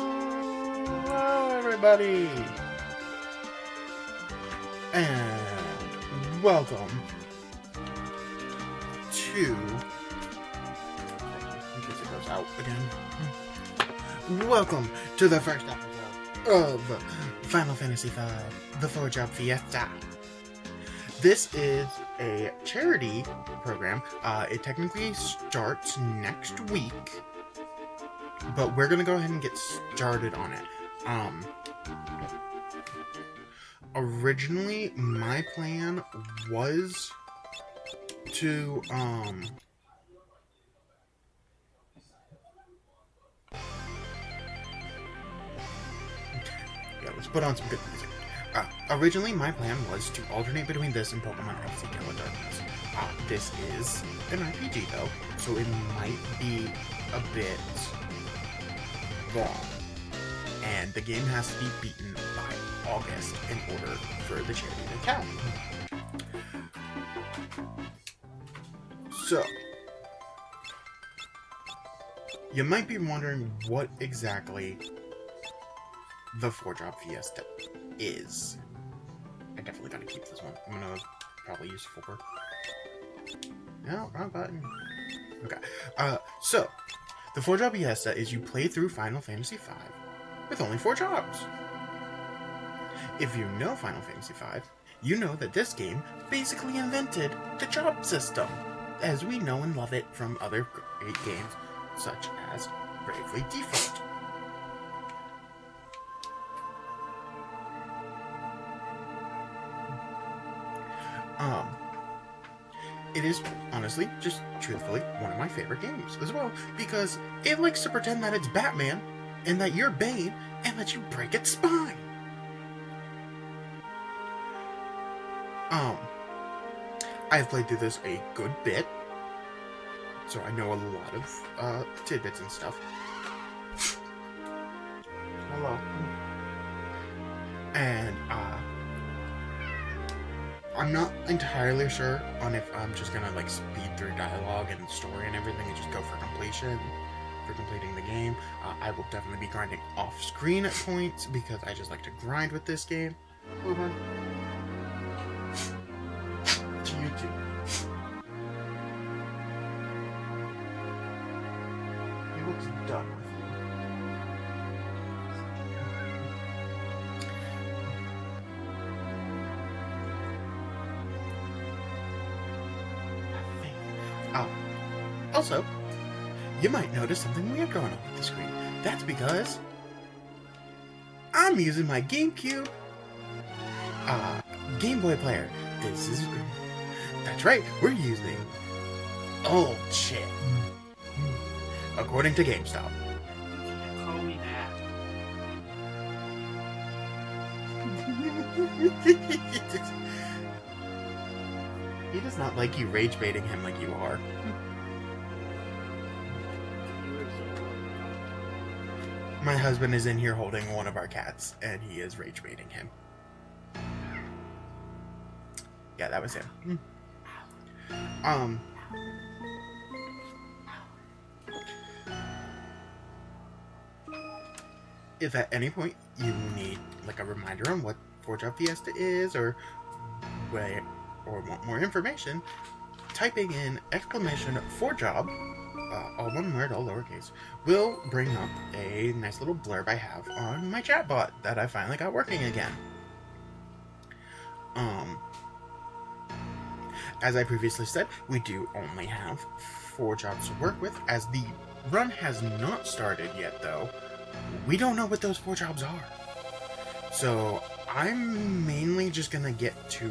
Hello, everybody, and welcome to. In case it goes out again. Welcome to the first episode of Final Fantasy V: The 4-Job Fiesta. This is a charity program. It technically starts next week, but we're gonna go ahead and get started on it. Originally, my plan was to, let's put on some good music. Originally, my plan was to alternate between this and Pokemon XD Color Darkness. This is an RPG, though, so it might be a bit long. And the game has to be beaten by August in order for the charity to count. So, you might be wondering what exactly the 4-Job Fiesta is. I definitely gotta keep this one. I'm gonna probably use 4. No, wrong button. Okay. So, the 4-Job Fiesta is you play through Final Fantasy V with only 4 jobs. If you know Final Fantasy V, you know that this game basically invented the job system, as we know and love it from other great games, such as Bravely Default. It is, honestly, just truthfully, one of my favorite games as well, because it likes to pretend that it's Batman, and that you're Bane, and that you break its spine. I've played through this a good bit, so I know a lot of, tidbits and stuff. Hello. And, I'm not entirely sure on if I'm just gonna like speed through dialogue and story and everything and just go for completing the game. I will definitely be grinding off screen at points because I just like to grind with this game. Move on. To YouTube. He looks done with you. Also, you might notice something weird going on with the screen. That's because I'm using my GameCube Game Boy player. That's right, we're using old shit. According to GameStop. You can't call me that. He does not like you rage baiting him like you are. My husband is in here holding one of our cats, and he is rage baiting him. Yeah, that was him. If at any point you need like a reminder on what 4-Job Fiesta is, or want more information, typing in exclamation 4-Job, all one word, all lowercase, will bring up a nice little blurb I have on my chatbot that I finally got working again. As I previously said, we do only have 4 jobs to work with. As the run has not started yet, though, we don't know what those 4 jobs are. So I'm mainly just gonna get to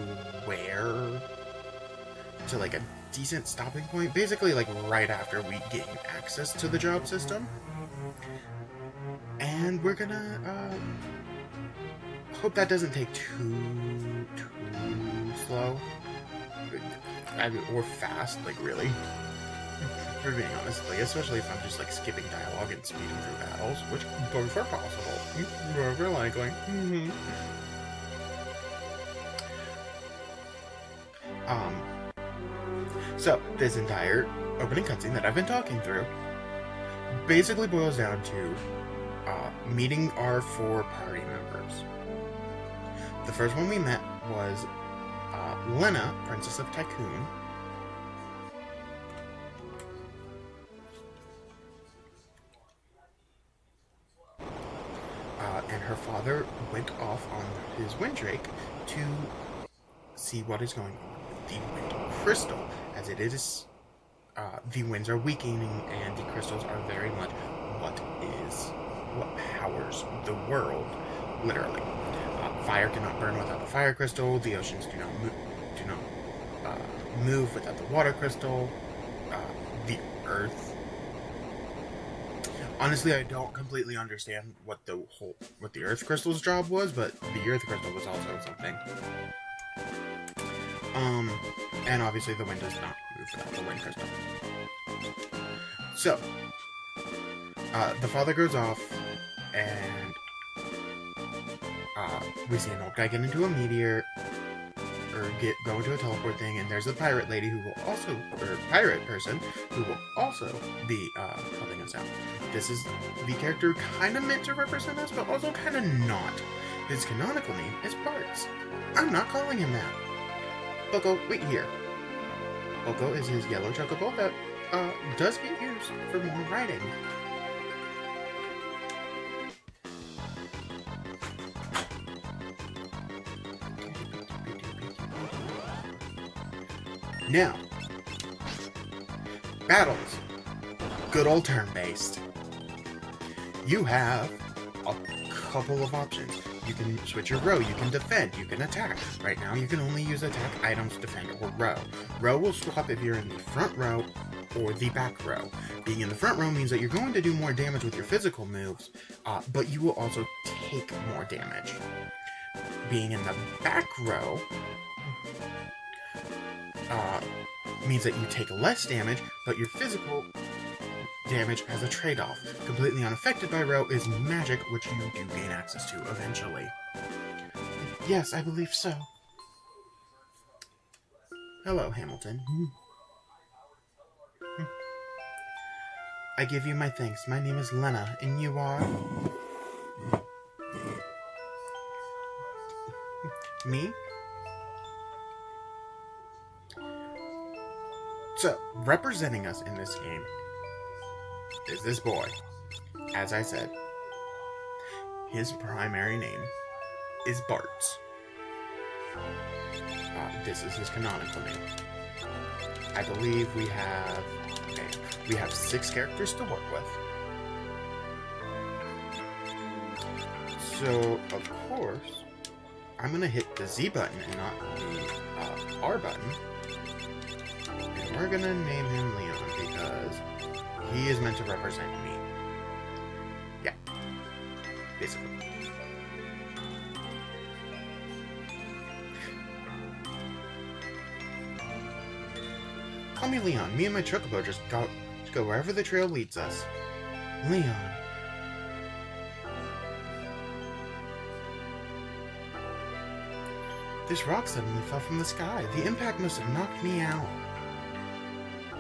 like a decent stopping point, basically like right after we gain access to the job system, and we're gonna hope that doesn't take too slow, or fast, like really, for being honest, like, especially if I'm just like skipping dialogue and speeding through battles, which both are possible, both are likely. So, this entire opening cutscene that I've been talking through basically boils down to meeting our 4 party members. The first one we met was Lena, Princess of Tycoon. And her father went off on his Windrake to see what is going on with the Wind Crystal, as it is the winds are weakening and the crystals are very much what powers the world, literally. Fire cannot burn without the fire crystal. The oceans do not move without the water crystal. The earth. Honestly, I don't completely understand what the earth crystal's job was, but the earth crystal was also something. And obviously the wind does not move without the wind crystal. So, the father goes off, and we see an old guy get into a meteor, or go into a teleport thing, and there's a pirate lady who will also, or pirate person, who will also be helping us out. This is the character kind of meant to represent us, but also kind of not. His canonical name is Bartz. I'm not calling him that. Boko, wait here. Boko is his yellow chocobo that does get used for more riding. Now, battles. Good old turn-based. You have a couple of options. You can switch your row, you can defend, you can attack. Right now you can only use attack, items, defend, or row. Row will swap if you're in the front row or the back row. Being in the front row means that you're going to do more damage with your physical moves, but you will also take more damage. Being in the back row means that you take less damage, but your physical damage has a trade-off. Completely unaffected by row is magic, which you do gain access to eventually. Yes, I believe so. Hello, Hamilton. I give you my thanks. My name is Lena, and you are... Me? So, representing us in this game is this boy. As I said, his primary name is Bartz. This is his canonical name. I believe we have 6 characters to work with. So, of course, I'm gonna hit the Z button and not the R button. And we're gonna name him Leon because he is meant to represent me. Yeah. Basically. Call me Leon. Me and my chocobo just go wherever the trail leads us. Leon. This rock suddenly fell from the sky. The impact must have knocked me out.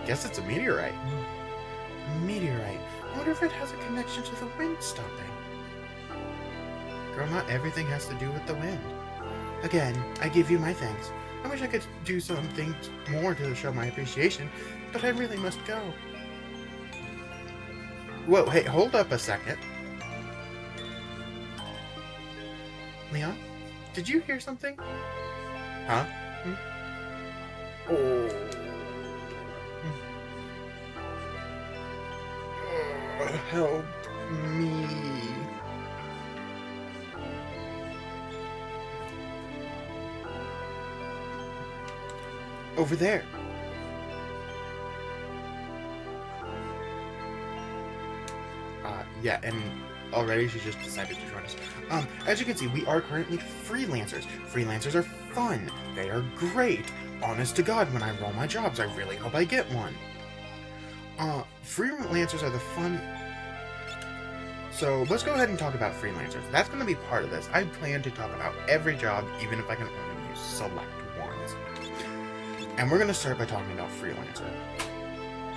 Guess it's a meteorite. A meteorite. I wonder if it has a connection to the wind stopping. Girl, not everything has to do with the wind. Again, I give you my thanks. I wish I could do something more to show my appreciation, but I really must go. Whoa, hey, hold up a second. Leon, did you hear something? Huh? Oh. Help me. Over there. Yeah, and already she just decided to join us. As you can see, we are currently freelancers. Freelancers are fun. They are great. Honest to God, when I roll my jobs, I really hope I get one. Freelancers are the fun... So, let's go ahead and talk about freelancers. That's going to be part of this. I plan to talk about every job, even if I can only use select ones. And we're going to start by talking about freelancer,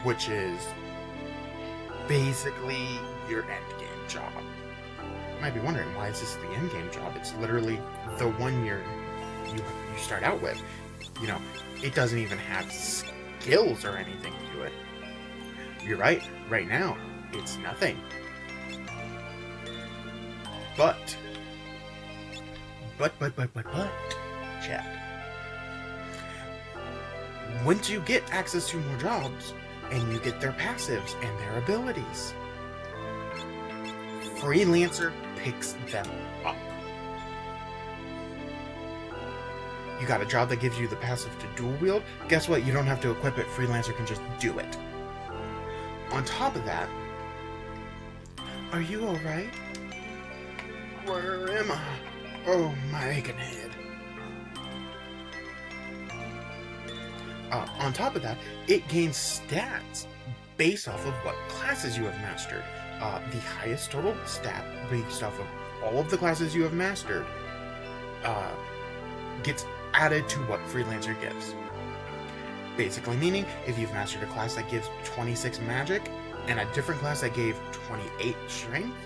which is basically your endgame job. You might be wondering, why is this the endgame job? It's literally the one you start out with. You know, it doesn't even have skills or anything to it. You're right. Right now, it's nothing. But, chat. Once you get access to more jobs, and you get their passives and their abilities, Freelancer picks them up. You got a job that gives you the passive to dual wield? Guess what? You don't have to equip it. Freelancer can just do it. On top of that, are you alright? Where am I? Oh, my aching head. On top of that, it gains stats based off of what classes you have mastered. The highest total stat based off of all of the classes you have mastered gets added to what Freelancer gives. Basically meaning, if you've mastered a class that gives 26 magic and a different class that gave 28 strength,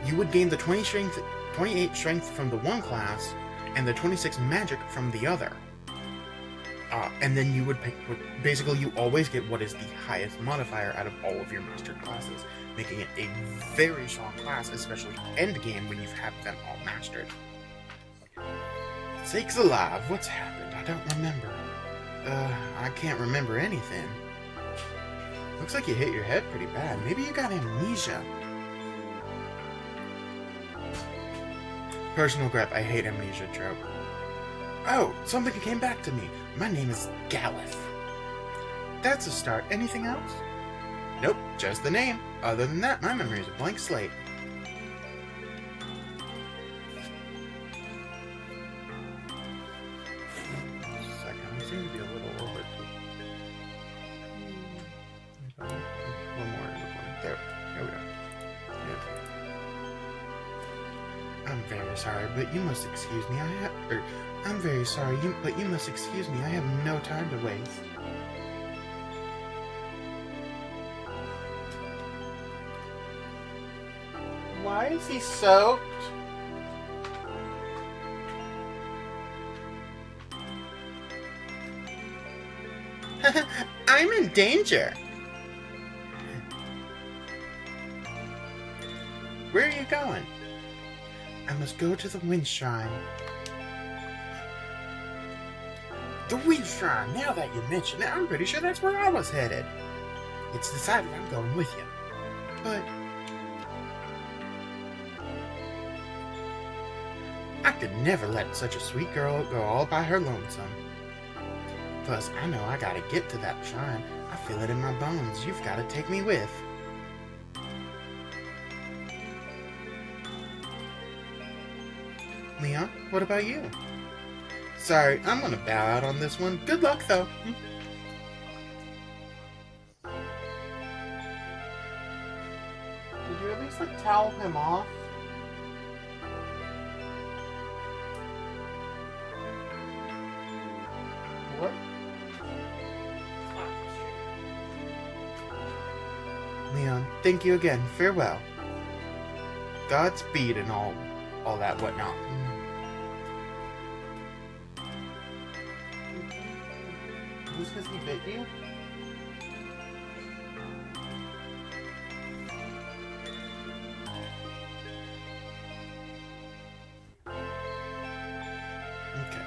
you would gain the 28 strength from the one class and the 26 magic from the other. And then you would pick, basically you always get what is the highest modifier out of all of your mastered classes, making it a very strong class, especially endgame when you've had them all mastered. Sakes alive, what's happened? I don't remember. I can't remember anything. Looks like you hit your head pretty bad. Maybe you got amnesia. Personal gripe, I hate amnesia trope. Oh, something came back to me. My name is Galif. That's a start. Anything else? Nope, just the name. Other than that, my memory is a blank slate. Second, we seem to be a little over. One more in the corner. There we go. Yeah. I'm very sorry, but you must excuse me. I'm very sorry, but you must excuse me. I have no time to waste. Why is he soaked? I'm in danger. Where are you going? I must go to the Wind Shrine. The Wind Shrine, now that you mention it, I'm pretty sure that's where I was headed. It's decided I'm going with you. But I could never let such a sweet girl go all by her lonesome. Plus, I know I gotta get to that shrine. I feel it in my bones. You've gotta take me with. Leon, what about you? Sorry, I'm gonna bow out on this one. Good luck, though. Did you at least, towel him off? What? Leon, thank you again. Farewell. Godspeed and all that whatnot. Is this because he bit you? Okay.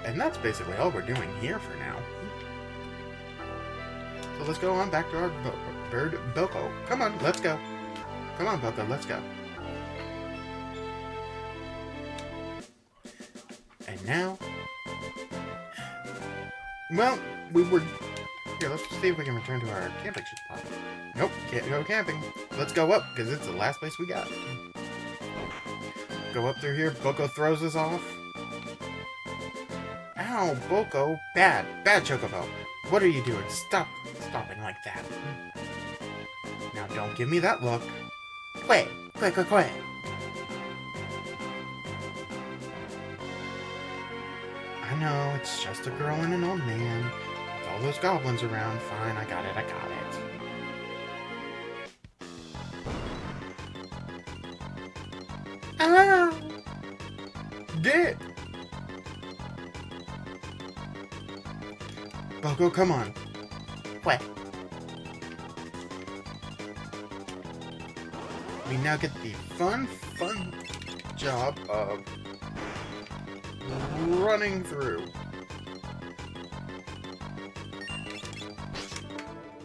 And that's basically all we're doing here for now. So let's go on back to our bird Boko. Come on, let's go. Come on, Boko, let's go. And now, well, we were here. Let's see if we can return to our camping spot. Nope, can't go camping. Let's go up because it's the last place we got. Go up through here. Boko throws us off. Ow, Boko, bad Chocobo. What are you doing? Stopping like that. Now don't give me that look. Quay. I know, it's just a girl and an old man. With all those goblins around, fine, I got it. did! Boko, come on. What? We now get the fun job of running through.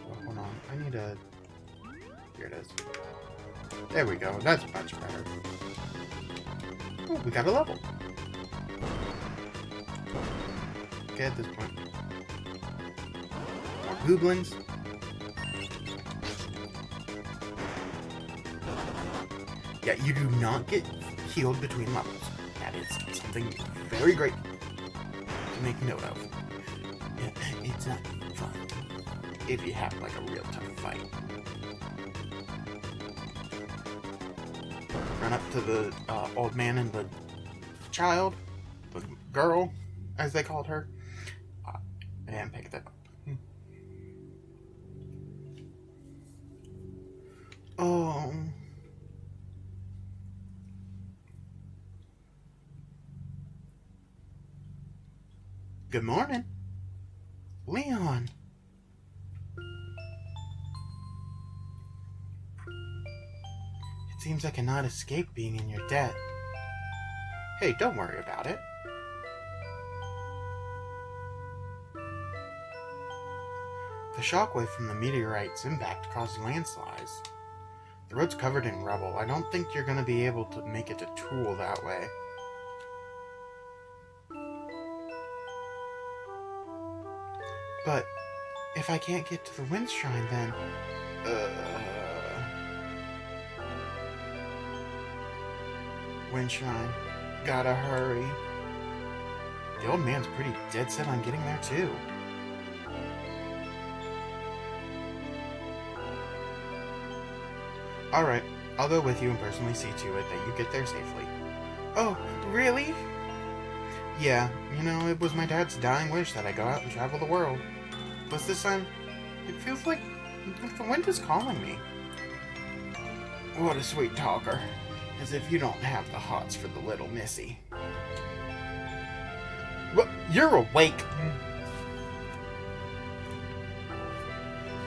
Well, hold on. I need a... Here it is. There we go. That's much better. Oh, we got a level. Okay, at this point. More goblins. Yeah, you do not get healed between levels. That is something very great to make note of. It's not fun if you have like a real tough fight. Run up to the old man and the child, the girl, as they called her, and pick that up. Oh. Good morning. Leon. It seems I cannot escape being in your debt. Hey, don't worry about it. The shockwave from the meteorite's impact caused landslides. The road's covered in rubble. I don't think you're going to be able to make it to Tool that way. But if I can't get to the Wind Shrine, then... Wind Shrine. Gotta hurry. The old man's pretty dead set on getting there, too. Alright, I'll go with you and personally see to it that you get there safely. Oh, really? Yeah, you know, it was my dad's dying wish that I go out and travel the world. Plus this time, it feels like the wind is calling me. What a sweet talker. As if you don't have the hots for the little missy. What? You're awake!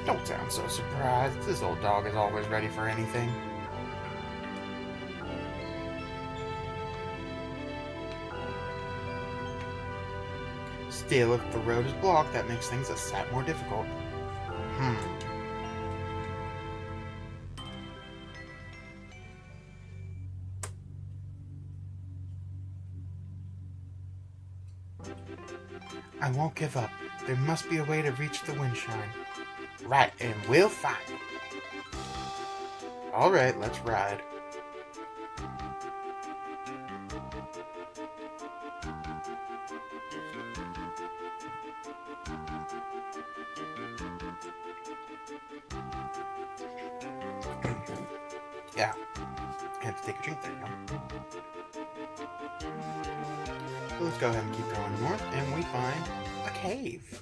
Don't sound so surprised. This old dog is always ready for anything. Still, if the road is blocked, that makes things a sight more difficult. I won't give up. There must be a way to reach the Wind Shrine. Right, and we'll find it. Alright, let's ride. Yeah, I have to take a drink there, you know. So let's go ahead and keep going north, and we find a cave.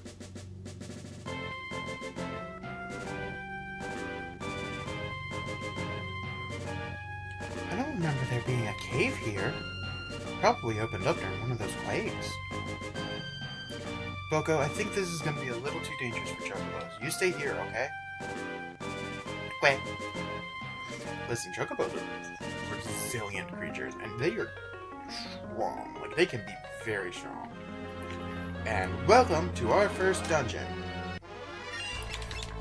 I don't remember there being a cave here. Probably opened up during one of those plagues. Boko, I think this is going to be a little too dangerous for chocobos. You stay here, okay? Wait. Listen, chocobos are resilient creatures, and they are strong. Like, they can be very strong. And welcome to our first dungeon,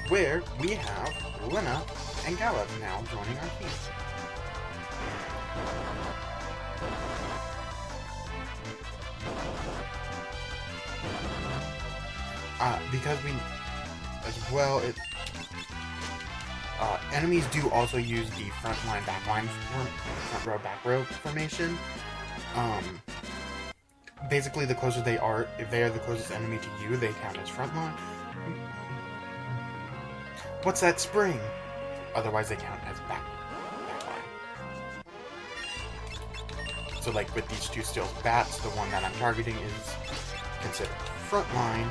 where we have Lena and Gala now joining our team. Because we, as well, enemies do also use the front line, back line, front row, back row formation. Basically, the closer they are, if they are the closest enemy to you, they count as front line. What's that spring? Otherwise, they count as back line. So, like with these two stills bats, the one that I'm targeting is considered front line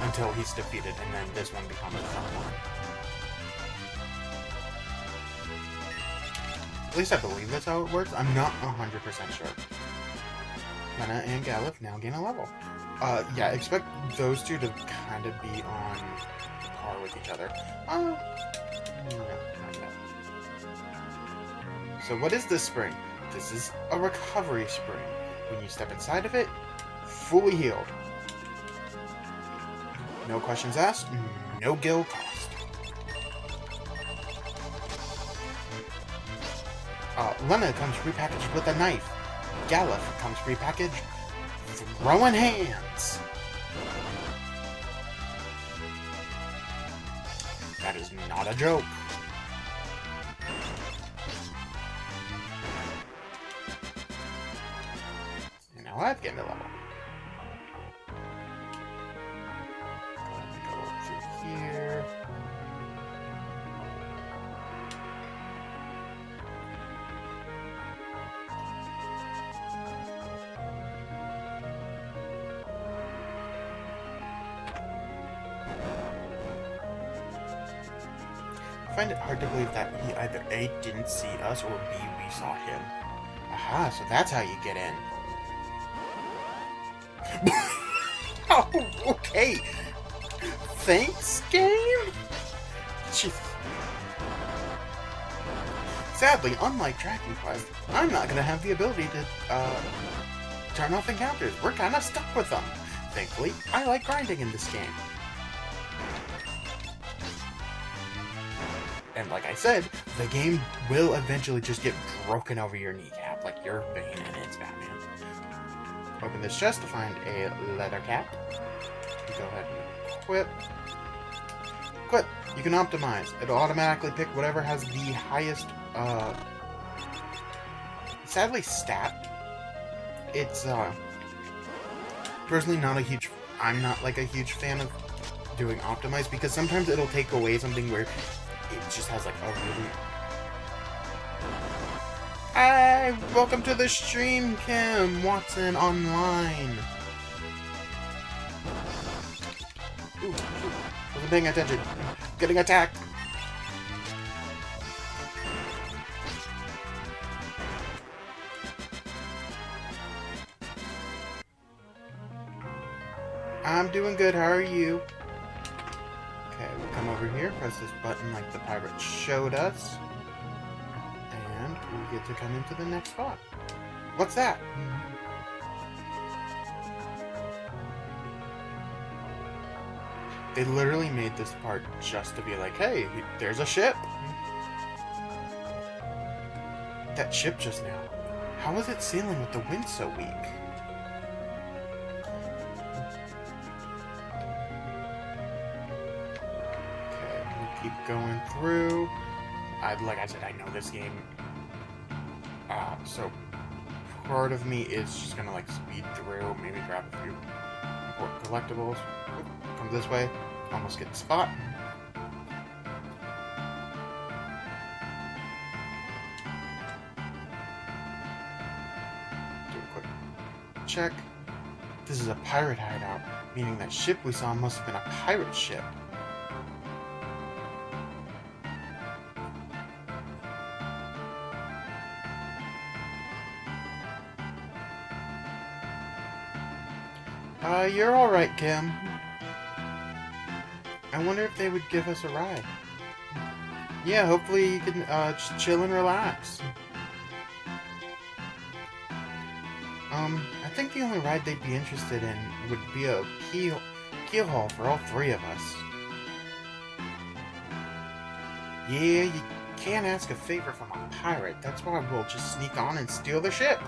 until he's defeated, and then this one becomes front line. At least I believe that's how it works. I'm not 100% sure. Lena and Galuf now gain a level. Yeah, expect those two to kind of be on par with each other. No, not yet. So what is this spring? This is a recovery spring. When you step inside of it, fully healed. No questions asked, no gil cost. Lena comes prepackaged with a knife. Galuf comes prepackaged throwing hands. That is not a joke. And now I've gained a level. Go through here. I find it hard to believe that he either A, didn't see us, or B, we saw him. Aha, so that's how you get in. Oh, okay. Thanks, game? Jeez. Sadly, unlike Tracking Quest, I'm not gonna have the ability to, turn off encounters. We're kinda stuck with them. Thankfully, I like grinding in this game. And like I said, the game will eventually just get broken over your kneecap, like you're Bane and it's Batman. Open this chest to find a leather cap. Go ahead and equip. Equip! You can optimize. It'll automatically pick whatever has the highest, sadly, stat. It's, personally not a huge, I'm not like a huge fan of doing optimize because sometimes it'll take away something where it just has like a really... Hi! Welcome to the stream, Kim Watson Online! Ooh, wasn't paying attention. Getting attacked! I'm doing good, how are you? Okay, we'll come over here, press this button like the pirate showed us. And we get to come into the next spot. What's that? They literally made this part just to be like, hey, there's a ship! That ship just now. How was it sailing with the wind so weak? Keep going through. Like I said, I know this game. So part of me is just gonna like speed through, maybe grab a few important collectibles. Oop, come this way. Almost get the spot. Do a quick check. This is a pirate hideout, meaning that ship we saw must have been a pirate ship. You're alright, Kim. I wonder if they would give us a ride. Yeah, hopefully you can, just chill and relax. I think the only ride they'd be interested in would be a keel haul for all three of us. Yeah, you can't ask a favor from a pirate. That's why we'll just sneak on and steal the ship.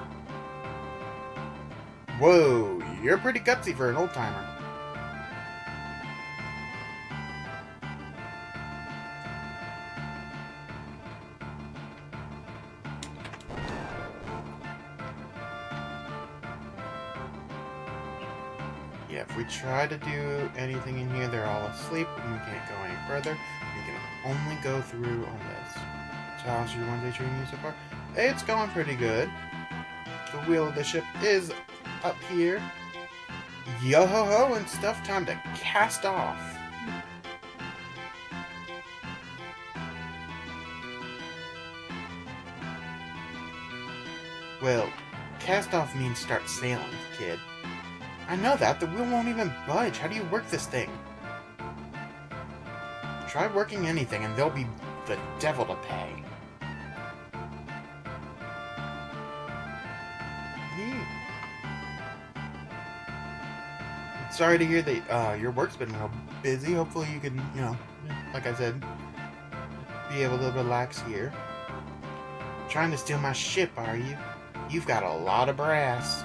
Whoa, you're pretty gutsy for an old-timer. Yeah, if we try to do anything in here, they're all asleep, and we can't go any further. We can only go through on this. So how's your one-day training so far? It's going pretty good. The wheel of the ship is up here. Yo-ho-ho and stuff, time to cast off. Well, cast off means start sailing, kid. I know that. The wheel won't even budge. How do you work this thing? Try working anything and there'll be the devil to pay. Sorry to hear that your work's been real busy. Hopefully you can, like I said, be able to relax here. Trying to steal my ship, are you? You've got a lot of brass.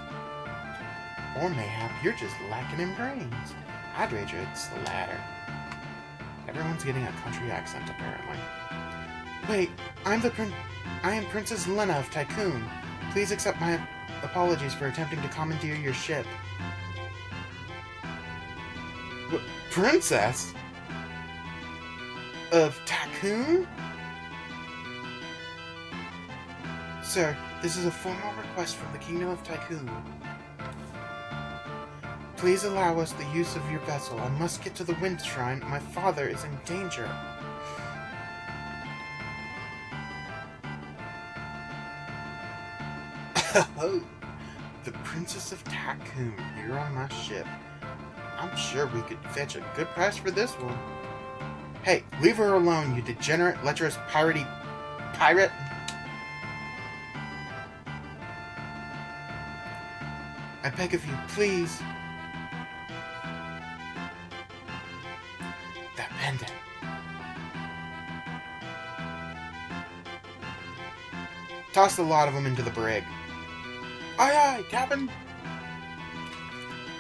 Or mayhap you're just lacking in brains. I'd wager it's the latter. Everyone's getting a country accent, apparently. Wait, I am Princess Lena of Tycoon. Please accept my apologies for attempting to commandeer your ship. Princess? Of Tycoon? Sir, this is a formal request from the Kingdom of Tycoon. Please allow us the use of your vessel. I must get to the Wind Shrine. My father is in danger. Oh, the Princess of Tycoon here on my ship. I'm sure we could fetch a good price for this one. Hey, leave her alone, you degenerate, lecherous, pirate! I beg of you, please. That pendant. Toss the lot of them into the brig. Aye, aye, Captain.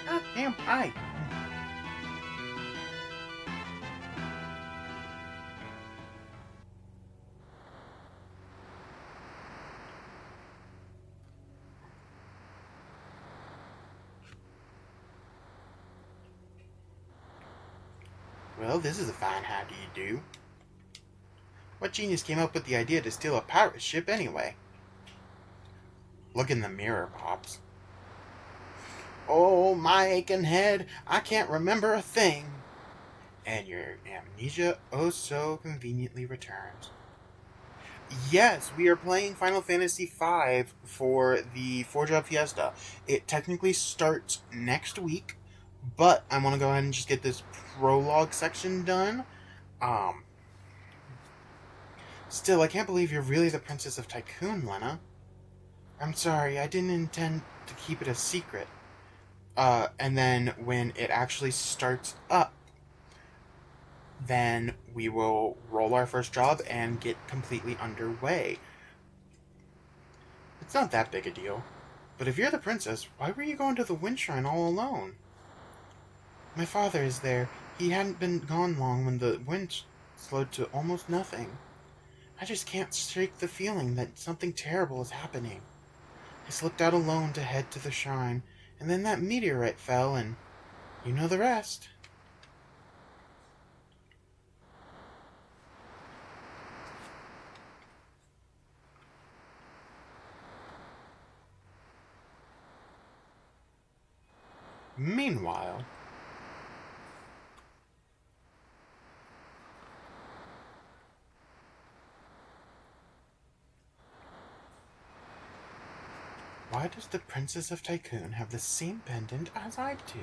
Ah, damn, aye. Well, this is a fine how do you do. What genius came up with the idea to steal a pirate ship anyway? Look in the mirror, Pops. Oh, my aching head, I can't remember a thing. And your amnesia oh so conveniently returns. Yes, we are playing Final Fantasy V for the 4-Job Fiesta. It technically starts next week, but I want to go ahead and just get this prologue section done. Still, I can't believe you're really the Princess of Tycoon, Lena. I'm sorry, I didn't intend to keep it a secret. And then when it actually starts up, then we will roll our first job and get completely underway. It's not that big a deal. But if you're the princess, why were you going to the Wind Shrine all alone? My father is there. He hadn't been gone long when the wind slowed to almost nothing. I just can't shake the feeling that something terrible is happening. I slipped out alone to head to the shrine, and then that meteorite fell, and you know the rest. Meanwhile, why does the Princess of Tycoon have the same pendant as I do?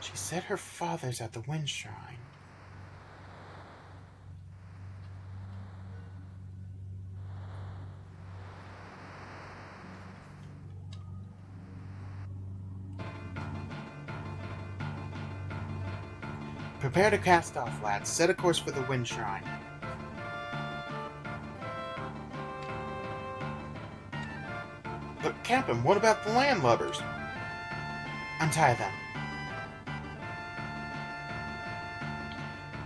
She said her father's at the Wind Shrine. Prepare to cast off, lads. Set a course for the Wind Shrine. But, Captain, what about the landlubbers? Untie them.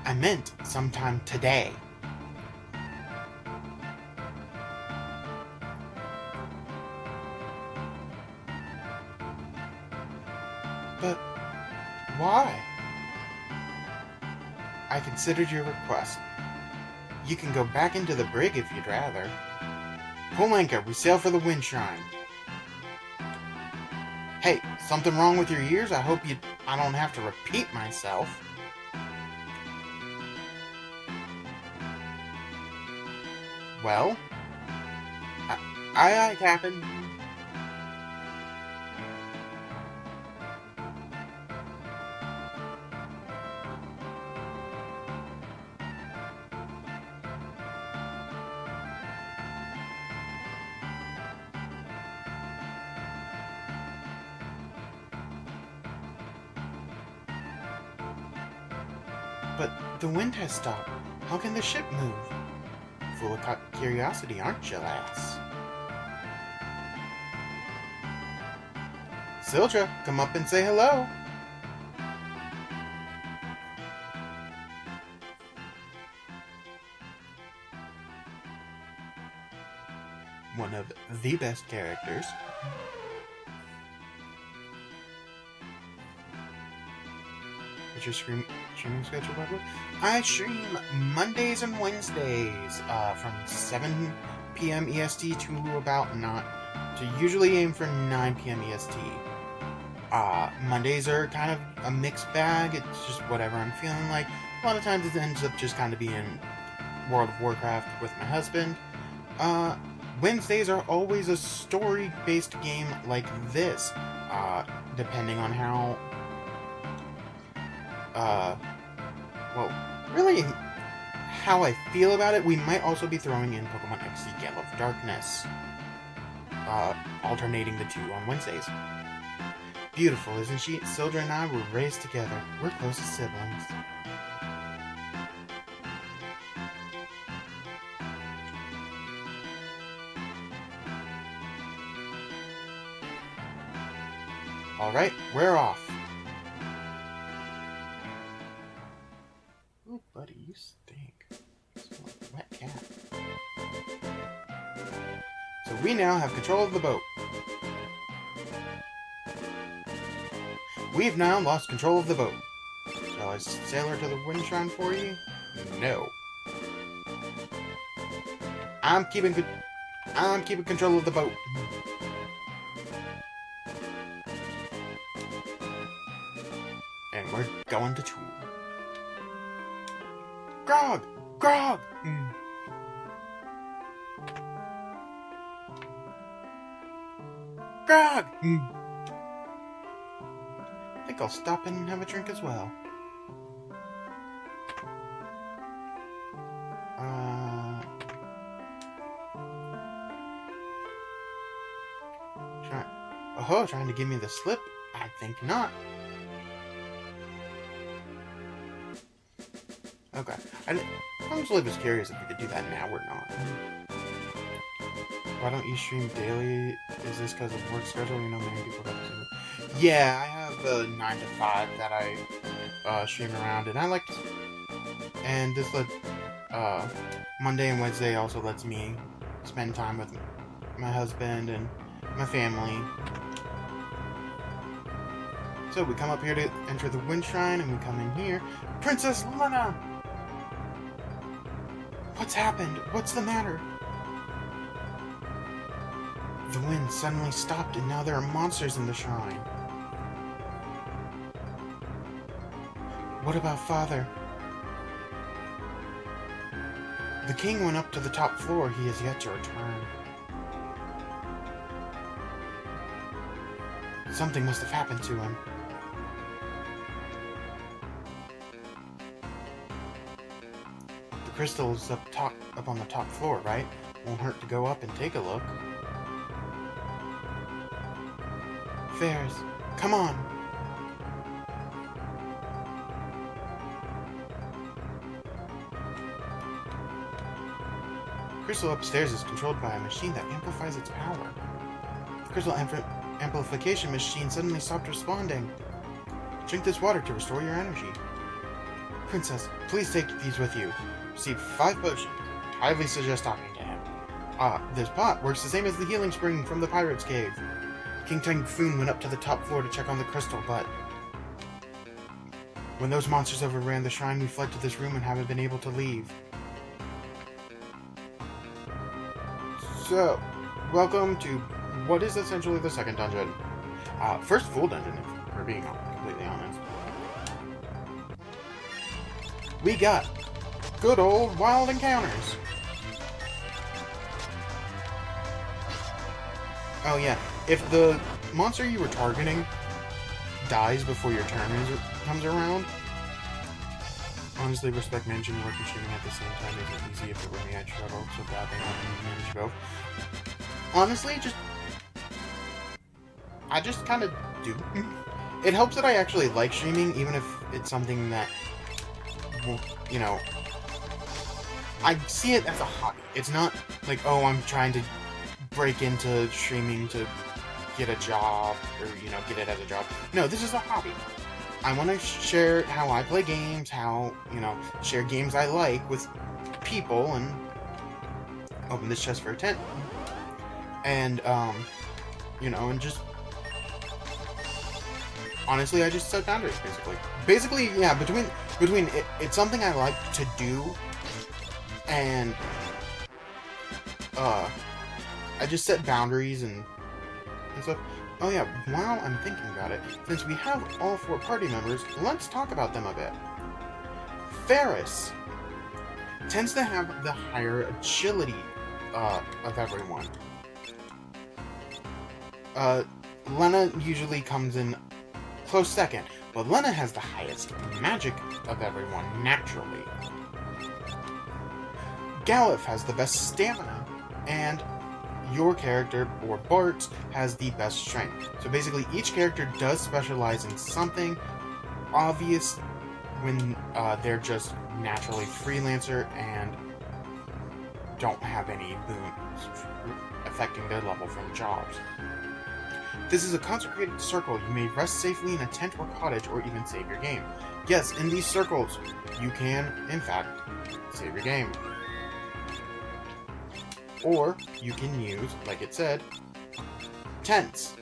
I meant sometime today. But why? I considered your request. You can go back into the brig if you'd rather. Pull anchor, we sail for the Wind Shrine. Hey, something wrong with your ears? I hope I don't have to repeat myself. Well? Aye, Captain. But the wind has stopped. How can the ship move? Full of curiosity, aren't you, lass? Sildra, come up and say hello. One of the best characters. What's your streaming schedule, Barbara? I stream Mondays and Wednesdays from 7 p.m. EST to about to usually aim for 9 p.m. EST. Mondays are kind of a mixed bag. It's just whatever I'm feeling like. A lot of times it ends up just kind of being World of Warcraft with my husband. Wednesdays are always a story-based game like this. Depending on how well, really how I feel about it, we might also be throwing in Pokemon XD Gale of Darkness. Alternating the two on Wednesdays. Beautiful, isn't she? Sildra and I were raised together. We're close as siblings. Alright, we're off. Oh, buddy, you stink. You smell like a wet cat. So we now have control of the boat. We've now lost control of the boat. Shall I sail her to the wind shrine for you? No. I'm keeping control of the boat. And we're going to tour. Grog! Grog! Grog! I think I'll stop in and have a drink as well. Trying to give me the slip? I think not. Okay. I honestly was curious if we could do that now or not. Why don't you stream daily? Is this because of work schedule? You know, many people don't do it. Yeah, I have a 9 to 5 that I stream around, and I like to... And this Monday and Wednesday also lets me spend time with my husband and my family. So we come up here to enter the wind shrine, and we come in here. Princess Lena! What's happened? What's the matter? The wind suddenly stopped, and now there are monsters in the shrine. What about Father? The king went up to the top floor. He has yet to return. Something must have happened to him. The crystal is up on the top floor, right? Won't hurt to go up and take a look. Fairs, come on! The crystal upstairs is controlled by a machine that amplifies its power. The crystal amplification machine suddenly stopped responding. Drink this water to restore your energy. Princess, please take these with you. Receive 5 potions. Highly suggest talking to him. This pot works the same as the healing spring from the pirate's cave. King Typhoon went up to the top floor to check on the crystal, but... when those monsters overran the shrine, we fled to this room and haven't been able to leave. So, welcome to what is essentially the second dungeon. First full dungeon, if we're being completely honest. We got good old wild encounters. Oh yeah, if the monster you were targeting dies before your turn comes around, honestly, respect managing work and shooting at the same time isn't easy. If it were me, I'd struggle so badly not to manage both. Honestly, I just kind of do. It helps that I actually like streaming, even if it's something that, you know, I see it as a hobby. It's not like, oh, I'm trying to break into streaming to get a job, or, you know, get it as a job. No, this is a hobby. I want to share how I play games, how, you know, share games I like with people, and open this chest for a tent. And, you know, and just... Honestly, I just set boundaries, basically. Basically, yeah, between it's something I like to do, and, I just set boundaries and stuff. Oh yeah, while I'm thinking about it, since we have all 4 party members, let's talk about them a bit. Ferris tends to have the higher agility, of everyone. Lena usually comes in close second, but Lena has the highest magic of everyone, naturally. Galif has the best stamina, and your character, or Bart, has the best strength. So basically, each character does specialize in something obvious when they're just naturally freelancer and don't have any boons affecting their level from jobs. This is a consecrated circle. You may rest safely in a tent or cottage, or even save your game. Yes, in these circles, you can, in fact, save your game. Or you can use, like it said, tents.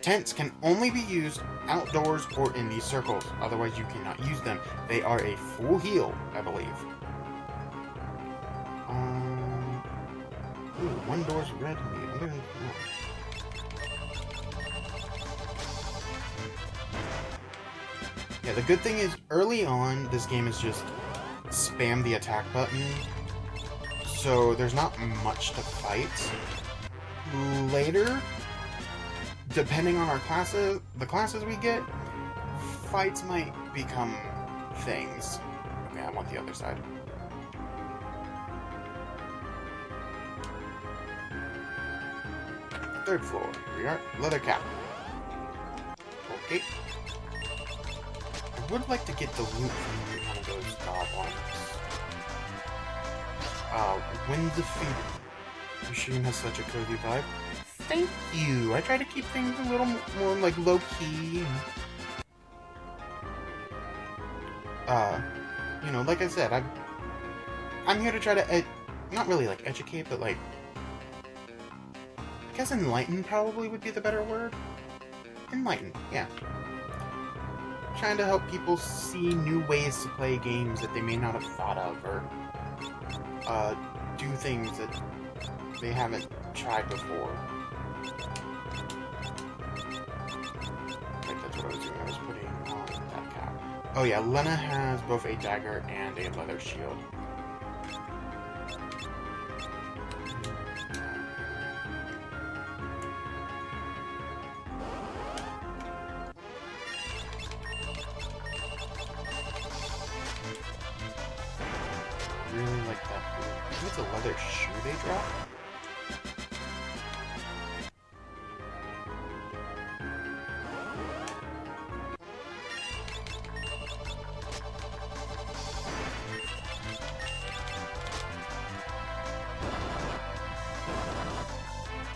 Tents can only be used outdoors or in these circles. Otherwise, you cannot use them. They are a full heal, I believe. Ooh, one door's red. Yeah, the good thing is, early on, this game is just spam the attack button. So there's not much to fight. Later, depending on our classes, the classes we get, fights might become things. Okay, I want the other side. Third floor. Here we are. Leather cap. Okay. I would like to get the loot from one of those goblins. Wind defeated. Your stream has such a cozy vibe. Thank you! I try to keep things a little more, like, low-key. You know, like I said, I'm here to try to, not really, like, educate, but, like, I guess enlighten probably would be the better word. Enlighten, yeah. Trying to help people see new ways to play games that they may not have thought of, or do things that they haven't tried before. Right, that's what I was doing. I was putting on that cap. Oh yeah, Lena has both a dagger and a leather shield. Really like that. I think it's a leather shoe they drop.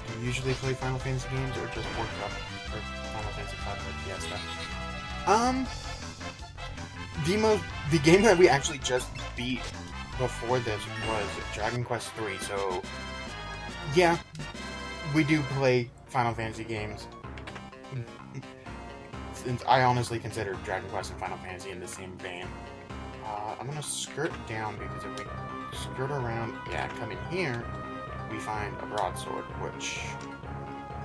Do you usually play Final Fantasy games or just World Cup or Final Fantasy 5 or Fiesta? The game that we actually just beat before this was Dragon Quest III, so yeah, we do play Final Fantasy games. Since I honestly consider Dragon Quest and Final Fantasy in the same vein. I'm gonna skirt down, because if we skirt around, yeah, come in here, we find a broadsword, which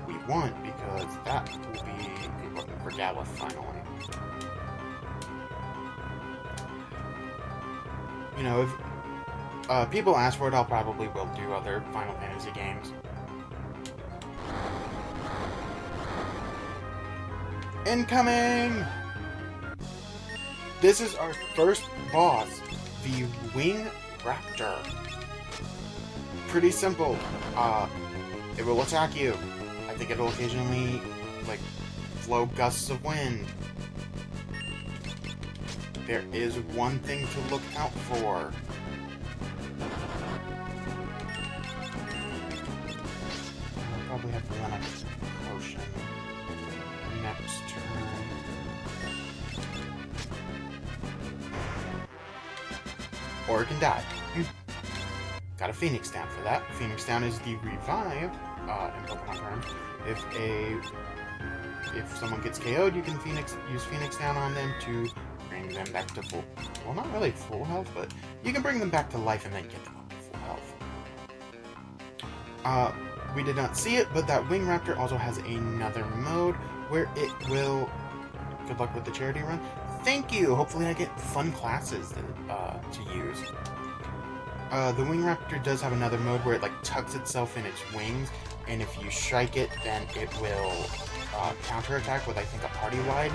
we want because that will be a weapon for Galif finally. You know, if people ask for it, I'll probably will do other Final Fantasy games. Incoming! This is our first boss, the Wing Raptor. Pretty simple. It will attack you. I think it'll occasionally, like, blow gusts of wind. There is one thing to look out for. I'll probably have to run a potion next turn. Or it can die. Got a Phoenix Down for that. Phoenix Down is the revive in Pokemon terms. If someone gets KO'd, you can use Phoenix Down on them to bring them back to full. Well, not really full health, but you can bring them back to life and then get them up to full health. We did not see it, but that Wing Raptor also has another mode where it will. Good luck with the charity run. Thank you! Hopefully I get fun classes to use. The Wing Raptor does have another mode where it like tucks itself in its wings, and if you strike it, then it will counterattack with, I think, a party-wide.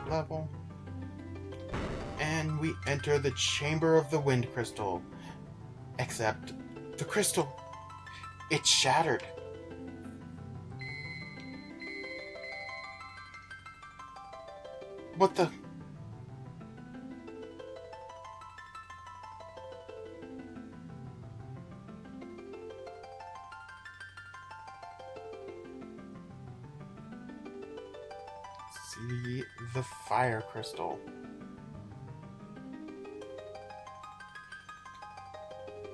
Level. And we enter the Chamber of the Wind Crystal. Except the crystal. It's shattered. What the? See the fire crystal.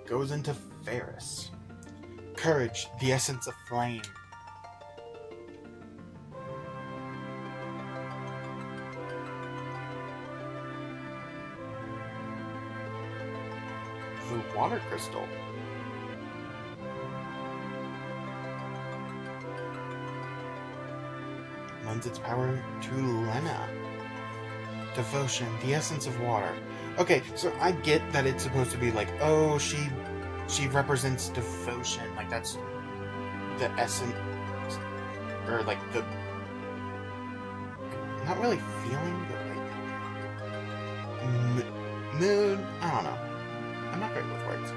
Goes into Ferris. Courage, the essence of flame. The water crystal. Lends its power to Lena. Devotion, the essence of water. Okay, so I get that it's supposed to be like, oh, she represents devotion. Like, that's the essence, or like the, not really feeling, but like, mood, I don't know. I'm not great with words.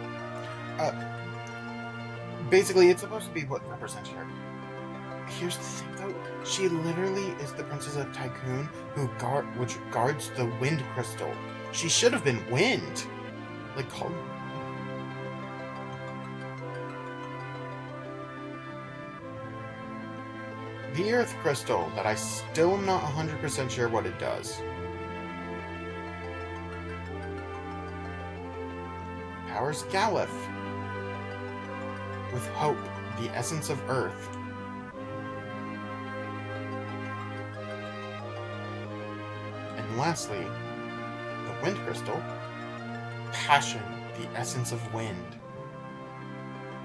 Basically, it's supposed to be what represents her. Here's the thing, though. She literally is the Princess of Tycoon which guards the Wind Crystal. She should have been Wind. Like, called... The Earth Crystal, that I still am not 100% sure what it does. Powers Galef. With hope, the essence of Earth. And lastly, the Wind Crystal. Passion, the essence of wind.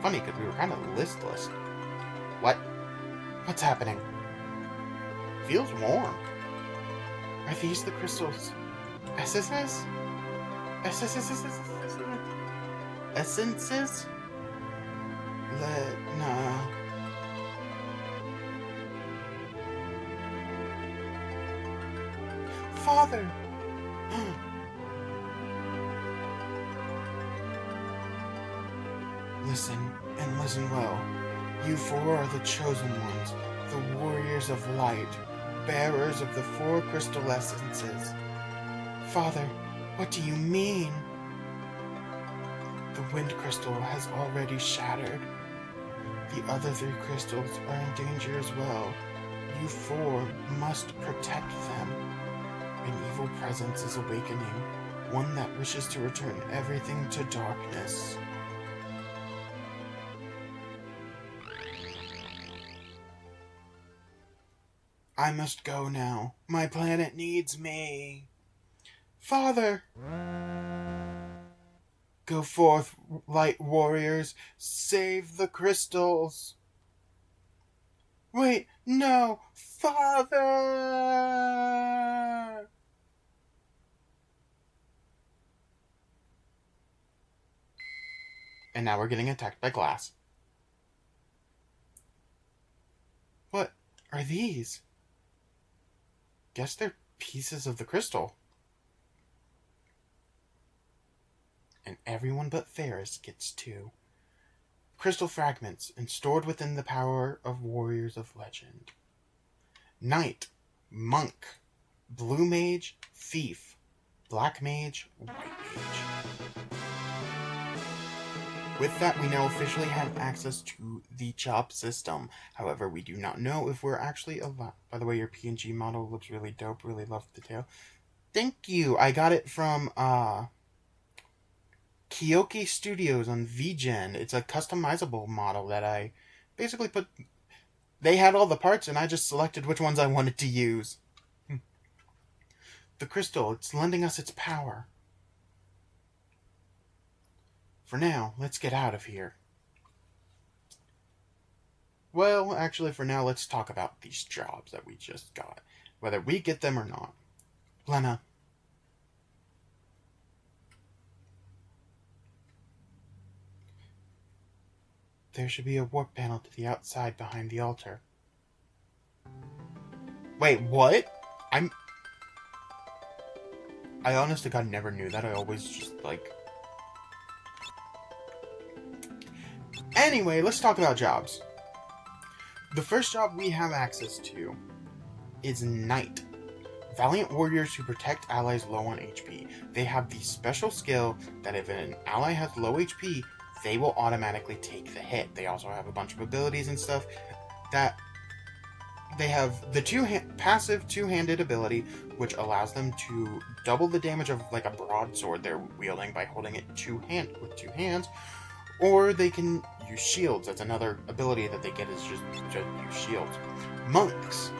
Funny, because we were kind of listless. What? What's happening? Feels warm. Are these the crystals? Essences? Essences? No. Father! Listen, and listen well. You four are the chosen ones, the warriors of light, bearers of the four crystal essences. Father, what do you mean? The wind crystal has already shattered. The other three crystals are in danger as well. You four must protect them. An evil presence is awakening, one that wishes to return everything to darkness. I must go now. My planet needs me. Father! Go forth, light warriors. Save the crystals. Wait, no! Father! And now we're getting attacked by glass. What are these? Guess they're pieces of the crystal. And everyone but Ferris gets 2. Crystal fragments and stored within the power of warriors of legend. Knight, monk, blue mage, thief, black mage, white mage. With that, we now officially have access to the job system. However, we do not know if we're actually allowed. By the way, your PNG model looks really dope. Really love the tail. Thank you. I got it from Kyoki Studios on VGen. It's a customizable model that I basically put. They had all the parts, and I just selected which ones I wanted to use. The crystal, it's lending us its power. For now, let's get out of here. Well, actually, for now, let's talk about these jobs that we just got. Whether we get them or not. Lena. There should be a warp panel to the outside behind the altar. Wait, what? I honest to God never knew that. I always just, Anyway, let's talk about jobs. The first job we have access to is Knight. Valiant warriors who protect allies low on HP. They have the special skill that if an ally has low HP, they will automatically take the hit. They also have a bunch of abilities and stuff that they have the passive two-handed ability, which allows them to double the damage of like a broadsword they're wielding by holding it with two hands, or they can use shields. That's another ability that they get is just use shields. Monks,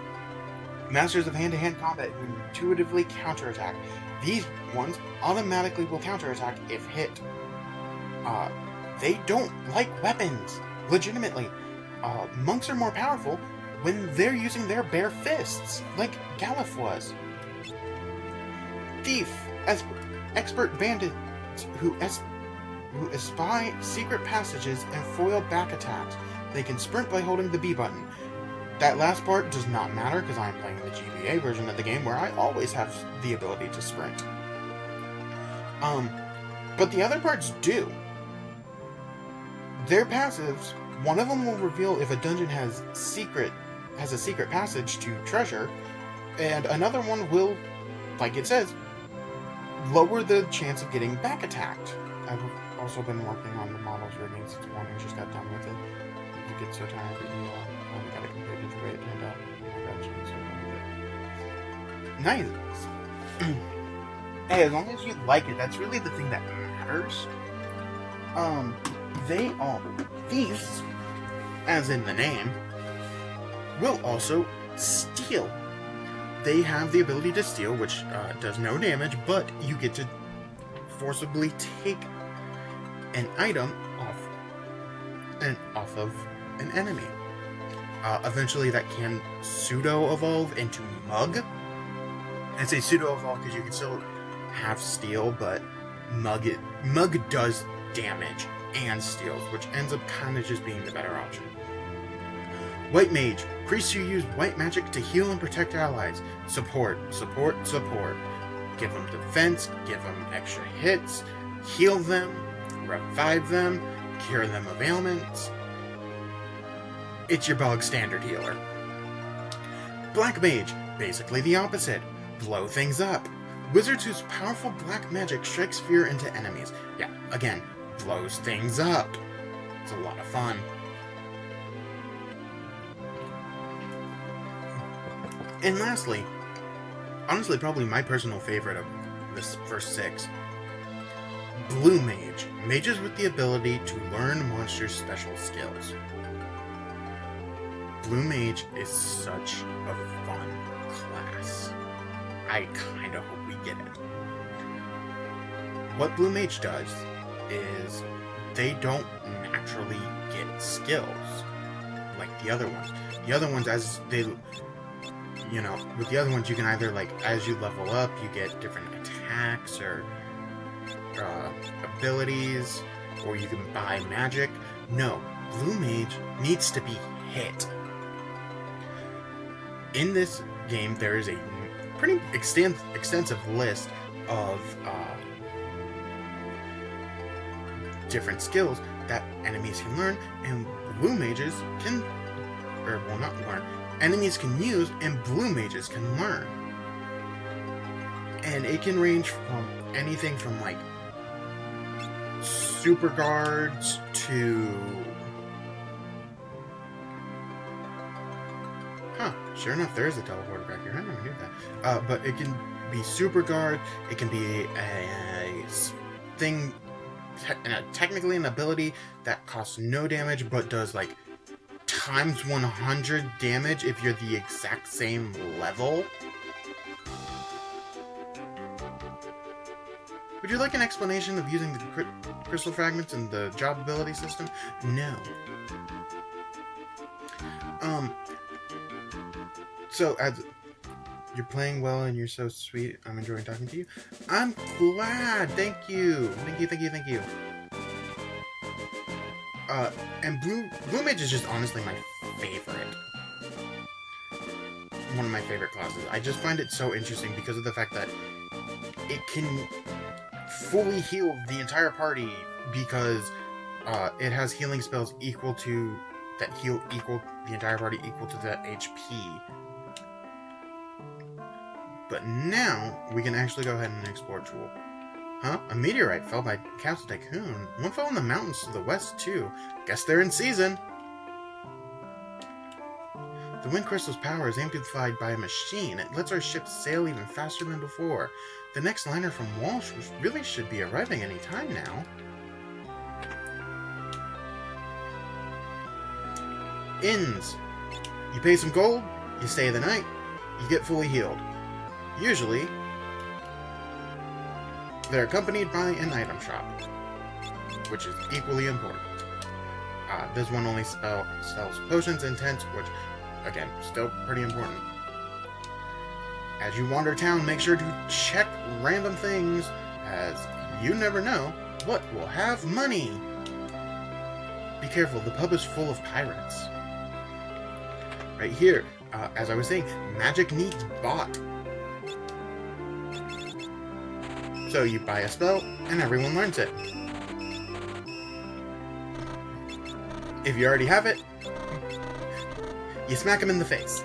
masters of hand-to-hand combat who intuitively counterattack. These ones automatically will counterattack if hit. They don't like weapons. Legitimately, monks are more powerful when they're using their bare fists, like Galif was. Thief, expert bandits who espy secret passages and foil back attacks. They can sprint by holding the B button. That last part does not matter because I'm playing the GBA version of the game where I always have the ability to sprint. But the other parts do. Their passives, one of them will reveal if a dungeon has a secret passage to treasure, and another one will, like it says, lower the chance of getting back attacked. I've also been working on the models rigging since morning, just got done with it. You get so tired that you only got to complete it the way it turned out. I got you, so nice. Hey, as long as you like it, that's really the thing that matters. They are thieves, as in the name, will also steal. They have the ability to steal, which does no damage, but you get to forcibly take an item off of an enemy. Eventually that can pseudo-evolve into Mug. I say pseudo-evolve because you can still have steal, but Mug does damage and steals, which ends up kind of just being the better option. White Mage. Priests who use white magic to heal and protect allies. Support. Give them defense, give them extra hits, heal them, revive them, cure them of ailments. It's your bog standard healer. Black Mage. Basically the opposite. Blow things up. Wizards whose powerful black magic strikes fear into enemies. Yeah, again, blows things up. It's a lot of fun. And lastly, honestly probably my personal favorite of this first 6, Blue Mage. Mages with the ability to learn monsters' special skills. Blue Mage is such a fun class. I kind of hope we get it. What Blue Mage does is they don't naturally get skills like the other ones. The other ones, as they, with the other ones, you can either, as you level up, you get different attacks or abilities. or you can buy magic. No, Blue Mage needs to be hit. In this game, there is a pretty extensive list of different skills that enemies can learn, and Blue Mages can, or well, not learn, enemies can use, and Blue Mages can learn. And it can range from anything from, like, super guards to... Sure enough, there is a teleporter back here. I never knew that. But it can be super guard. It can be a thing, technically an ability that costs no damage, but does like times 100 damage if you're the exact same level. Would you like an explanation of using the crystal fragments and the job ability system? No. So, as you're playing well and you're so sweet, I'm enjoying talking to you. I'm glad! Thank you! Thank you. And Blue Mage is just honestly my favorite. One of my favorite classes. I just find it so interesting because of the fact that it can fully heal the entire party because it has healing spells equal to... that heal the entire party equal to the HP. But now, we can actually go ahead and explore Tool. Huh? A meteorite fell by Castle Tycoon. One fell in the mountains to the west, too. Guess they're in season. The wind crystal's power is amplified by a machine. It lets our ship sail even faster than before. The next liner from Walsh really should be arriving any time now. Inns. You pay some gold, you stay the night, you get fully healed. Usually, they're accompanied by an item shop, which is equally important. This one only sells potions and tents, which, again, still pretty important. As you wander town, make sure to check random things, as you never know what will have money. Be careful, the pub is full of pirates. Right here, as I was saying, magic needs bought. So you buy a spell, and everyone learns it. If you already have it, you smack them in the face.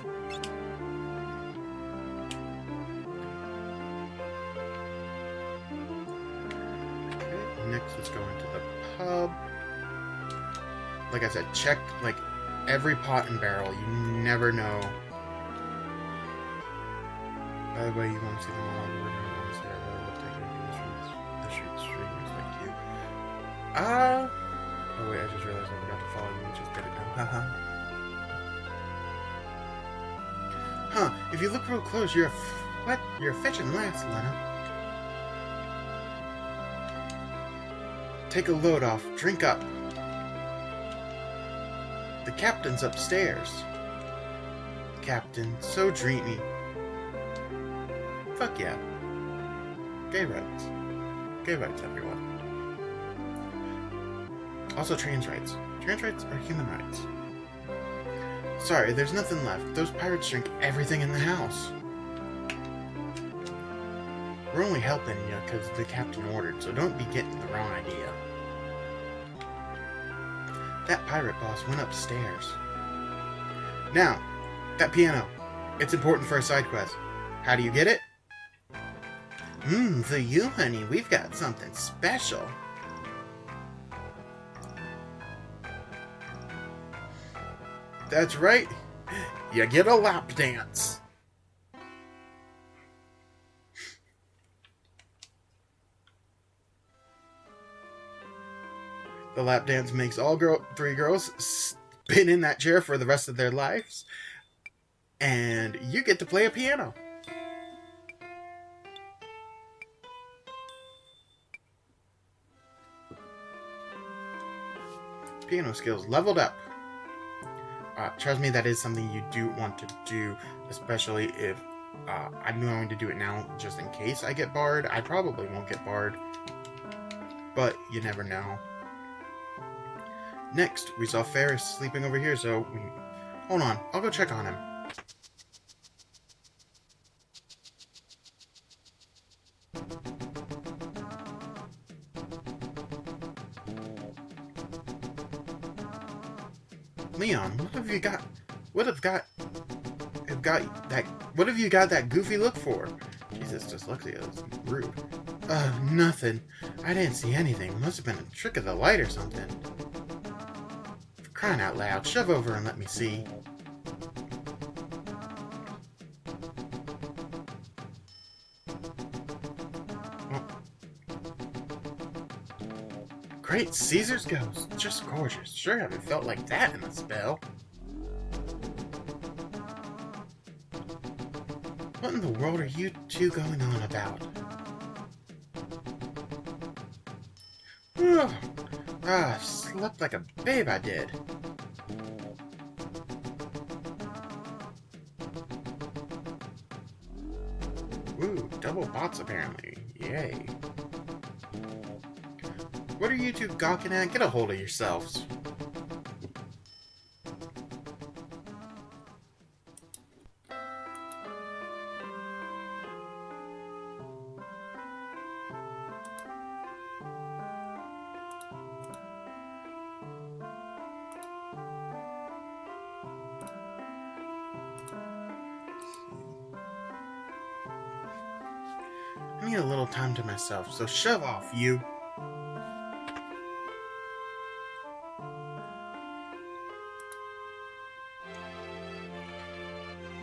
Okay, next let's go into the pub. Like I said, check like every pot and barrel. You never know. By the way, you want to see them all over. Oh wait, I just realized I forgot to follow you. Just did it now. Huh, if you look real close, you're a fetching lass, Lena. Take a load off, drink up. The captain's upstairs. Captain, so dreamy. Fuck yeah. Gay rights. Gay rights, everyone. Also trans rights. Trans rights are human rights. Sorry, there's nothing left. Those pirates drink everything in the house. We're only helping you because the captain ordered, so don't be getting the wrong idea. That pirate boss went upstairs. Now, that piano. It's important for a side quest. How do you get it? For you, honey, we've got something special. That's right. You get a lap dance. The lap dance makes all three girls spin in that chair for the rest of their lives. And you get to play a piano. Piano skills leveled up. Trust me, that is something you do want to do, especially if I'm going to do it now just in case I get barred. I probably won't get barred, but you never know. Next, we saw Ferris sleeping over here, so... Hold on, I'll go check on him. Leon, what have you got? What have you got that goofy look for? Jesus, dyslexia is rude. Nothing. I didn't see anything. Must have been a trick of the light or something. For crying out loud, shove over and let me see. Oh. Great Caesar's ghost. Just gorgeous. Sure haven't felt like that in a spell. What in the world are you two going on about? Slept like a babe I did. Ooh, double bots apparently. Yay. What are you two gawking at? Get a hold of yourselves. I need a little time to myself, so shove off, you.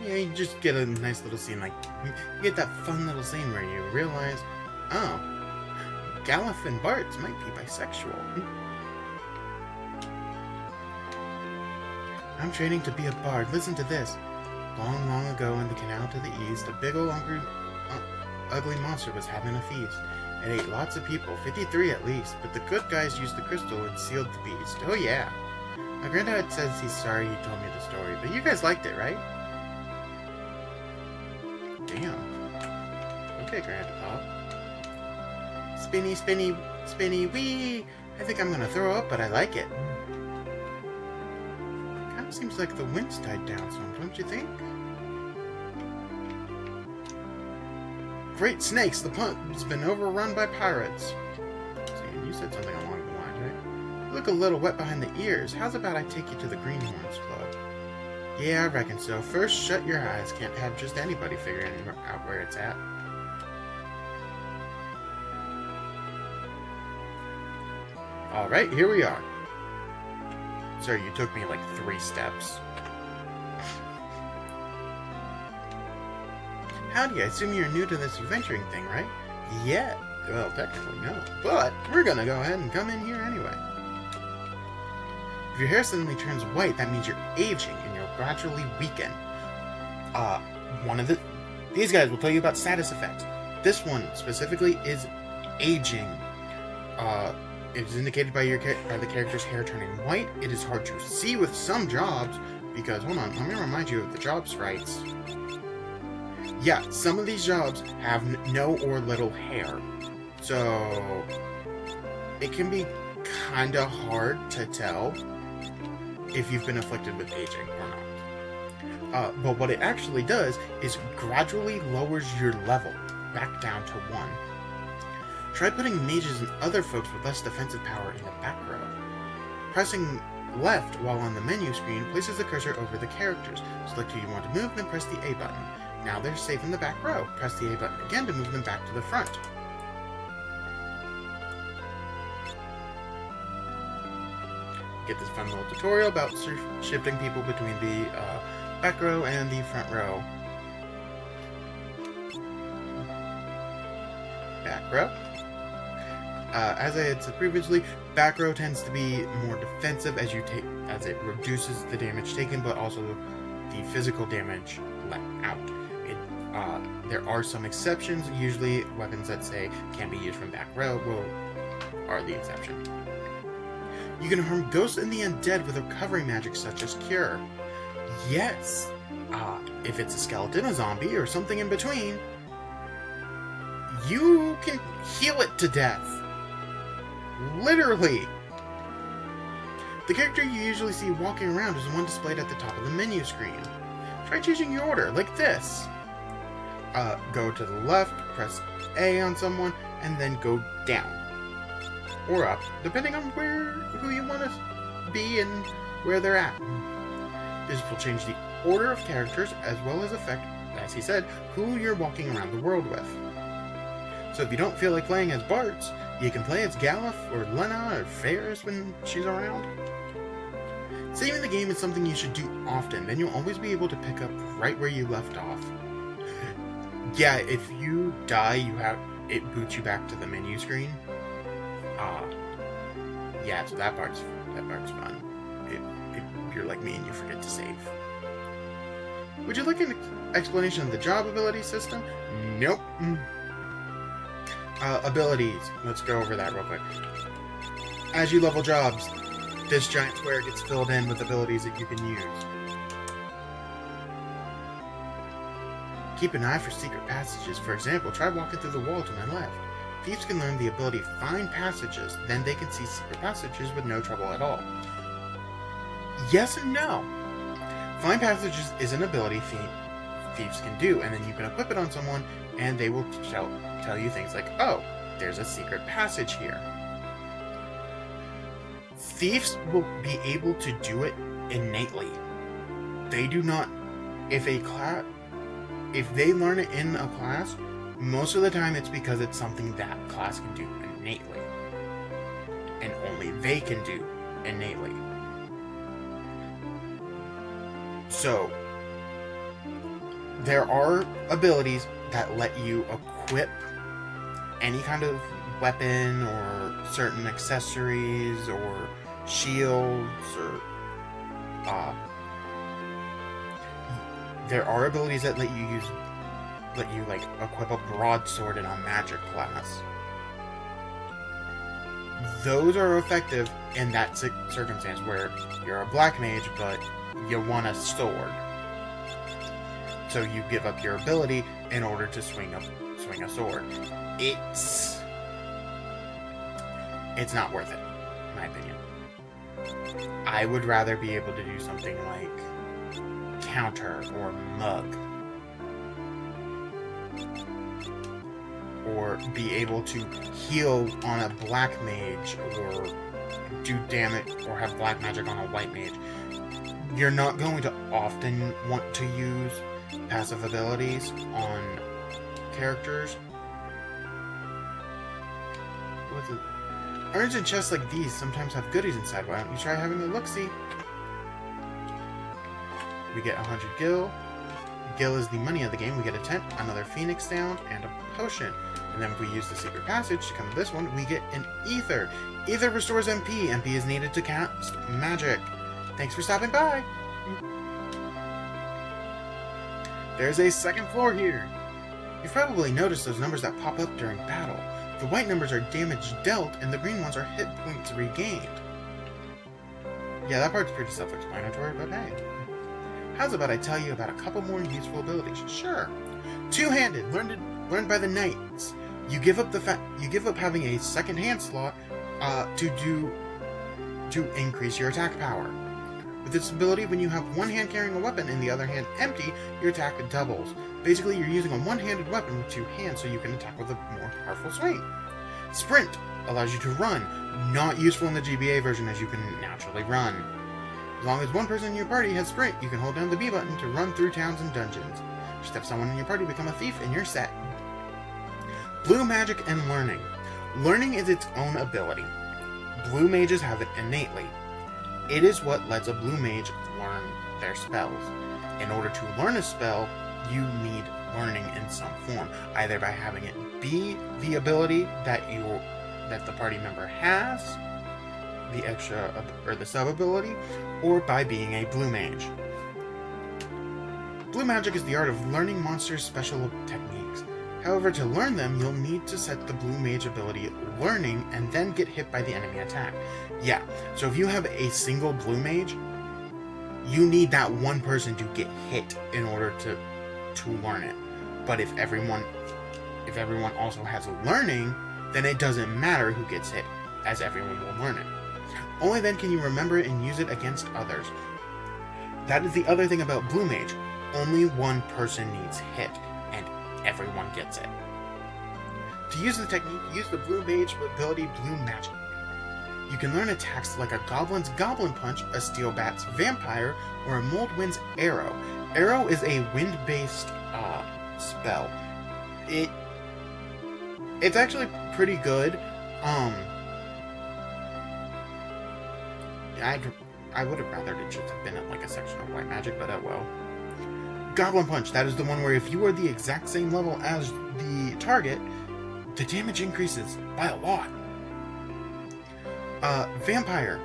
Yeah, you just get a nice little scene, like, you get that fun little scene where you realize, oh, Galliff and Bartz might be bisexual. I'm training to be a bard. Listen to this. Long, long ago in the canal to the east, a big old ugly monster was having a feast. It ate lots of people, 53 at least, but the good guys used the crystal and sealed the beast. Oh yeah. My granddad says he's sorry he told me the story, but you guys liked it, right? Damn. Okay, Grandpa. Spinny, spinny, spinny, wee! I think I'm gonna throw up, but I like it. Kinda seems like the wind's died down some, don't you think? Great snakes! The pub's been overrun by pirates. See, you said something along the lines, right? You look a little wet behind the ears. How's about I take you to the Greenhorns Club? Yeah, I reckon so. First, shut your eyes. Can't have just anybody figuring out where it's at. Alright, here we are. Sir, you took me like 3 steps. Howdy, I assume you're new to this adventuring thing, right? Yeah. Well, technically no. But we're gonna go ahead and come in here anyway. If your hair suddenly turns white, that means you're aging and you'll gradually weaken. These guys will tell you about status effects. This one specifically is aging. It is indicated by the character's hair turning white. It is hard to see with some jobs because, hold on, let me remind you of the job sprites. Yeah, some of these jobs have no or little hair, so it can be kinda hard to tell if you've been afflicted with aging or not. But what it actually does is gradually lowers your level back down to 1. Try putting mages and other folks with less defensive power in the back row. Pressing left while on the menu screen places the cursor over the characters. Select who you want to move, then press the A button. Now they're safe in the back row. Press the A button again to move them back to the front. Get this fun little tutorial about shifting people between the back row and the front row. Back row. As I had said previously, back row tends to be more defensive as it reduces the damage taken, but also the physical damage let out. There are some exceptions. Usually, weapons that say can be used from back row are the exception. You can harm ghosts and the undead with recovery magic such as Cure. Yes, if it's a skeleton, a zombie, or something in between, you can heal it to death. Literally. The character you usually see walking around is the one displayed at the top of the menu screen. Try changing your order, like this. Go to the left, press A on someone, and then go down. Or up, depending on who you want to be and where they're at. This will change the order of characters as well as affect, as he said, who you're walking around the world with. So if you don't feel like playing as Bart, you can play as Galuf or Lena or Ferris when she's around. Saving the game is something you should do often, then you'll always be able to pick up right where you left off. Yeah, if you die, it boots you back to the menu screen. Yeah, so that part's fun. If you're like me and you forget to save. Would you like an explanation of the job ability system? Nope. Abilities. Let's go over that real quick. As you level jobs, this giant square gets filled in with abilities that you can use. Keep an eye for secret passages. For example, try walking through the wall to my left. Thieves can learn the ability Find Passages, then they can see secret passages with no trouble at all. Yes and no. Find Passages is an ability thieves can do, and then you can equip it on someone, and they will tell you things like, oh, there's a secret passage here. Thieves will be able to do it innately. They do not... If they learn it in a class, most of the time it's because it's something that class can do innately. And only they can do innately. So, there are abilities that let you equip any kind of weapon or certain accessories or shields or there are abilities that let you like equip a broadsword in a magic class. Those are effective in that circumstance where you're a black mage but you want a sword. So you give up your ability in order to swing a sword. It's not worth it, in my opinion. I would rather be able to do something like counter or mug. Or be able to heal on a black mage or do damage or have black magic on a white mage. You're not going to often want to use passive abilities on characters. What's it? Urns and chests like these sometimes have goodies inside. Why don't you try having a look-see? We get 100 gil. Gil is the money of the game. We get a tent, another phoenix down, and a potion. And then if we use the secret passage to come to this one, we get an ether. Ether restores MP. MP is needed to cast magic. Thanks for stopping by. There's a second floor here. You've probably noticed those numbers that pop up during battle. The white numbers are damage dealt, and the green ones are hit points regained. Yeah, that part's pretty self-explanatory, but hey. How's about I tell you about a couple more useful abilities? Sure. Two-handed, learned by the knights. You give up having a second hand slot to increase your attack power. With this ability, when you have one hand carrying a weapon and the other hand empty, your attack doubles. Basically, you're using a one-handed weapon with two hands so you can attack with a more powerful swing. Sprint allows you to run, not useful in the GBA version as you can naturally run. As long as one person in your party has Sprint, you can hold down the B button to run through towns and dungeons. Just have someone in your party become a thief and you're set. Blue Magic and Learning. Learning is its own ability. Blue mages have it innately. It is what lets a blue mage learn their spells. In order to learn a spell, you need learning in some form, either by having it be the ability that the party member has, the extra or the sub ability, or by being a blue mage. Blue magic is the art of learning monsters' special techniques. However, to learn them, you'll need to set the blue mage ability learning and then get hit by the enemy attack. Yeah, so if you have a single blue mage, you need that one person to get hit in order to learn it. But if everyone also has a learning, then it doesn't matter who gets hit, as everyone will learn it. Only then can you remember it and use it against others. That is the other thing about Blue Mage. Only one person needs hit, and everyone gets it. To use the technique, use the Blue Mage ability Blue Magic. You can learn attacks like a Goblin's Goblin Punch, a Steel Bat's Vampire, or a Mold Wind's Arrow. Arrow is a wind-based spell. It's actually pretty good. I would have rather it just have been at like a section of White Magic, but well. Goblin Punch, that is the one where if you are the exact same level as the target, the damage increases by a lot. Vampire.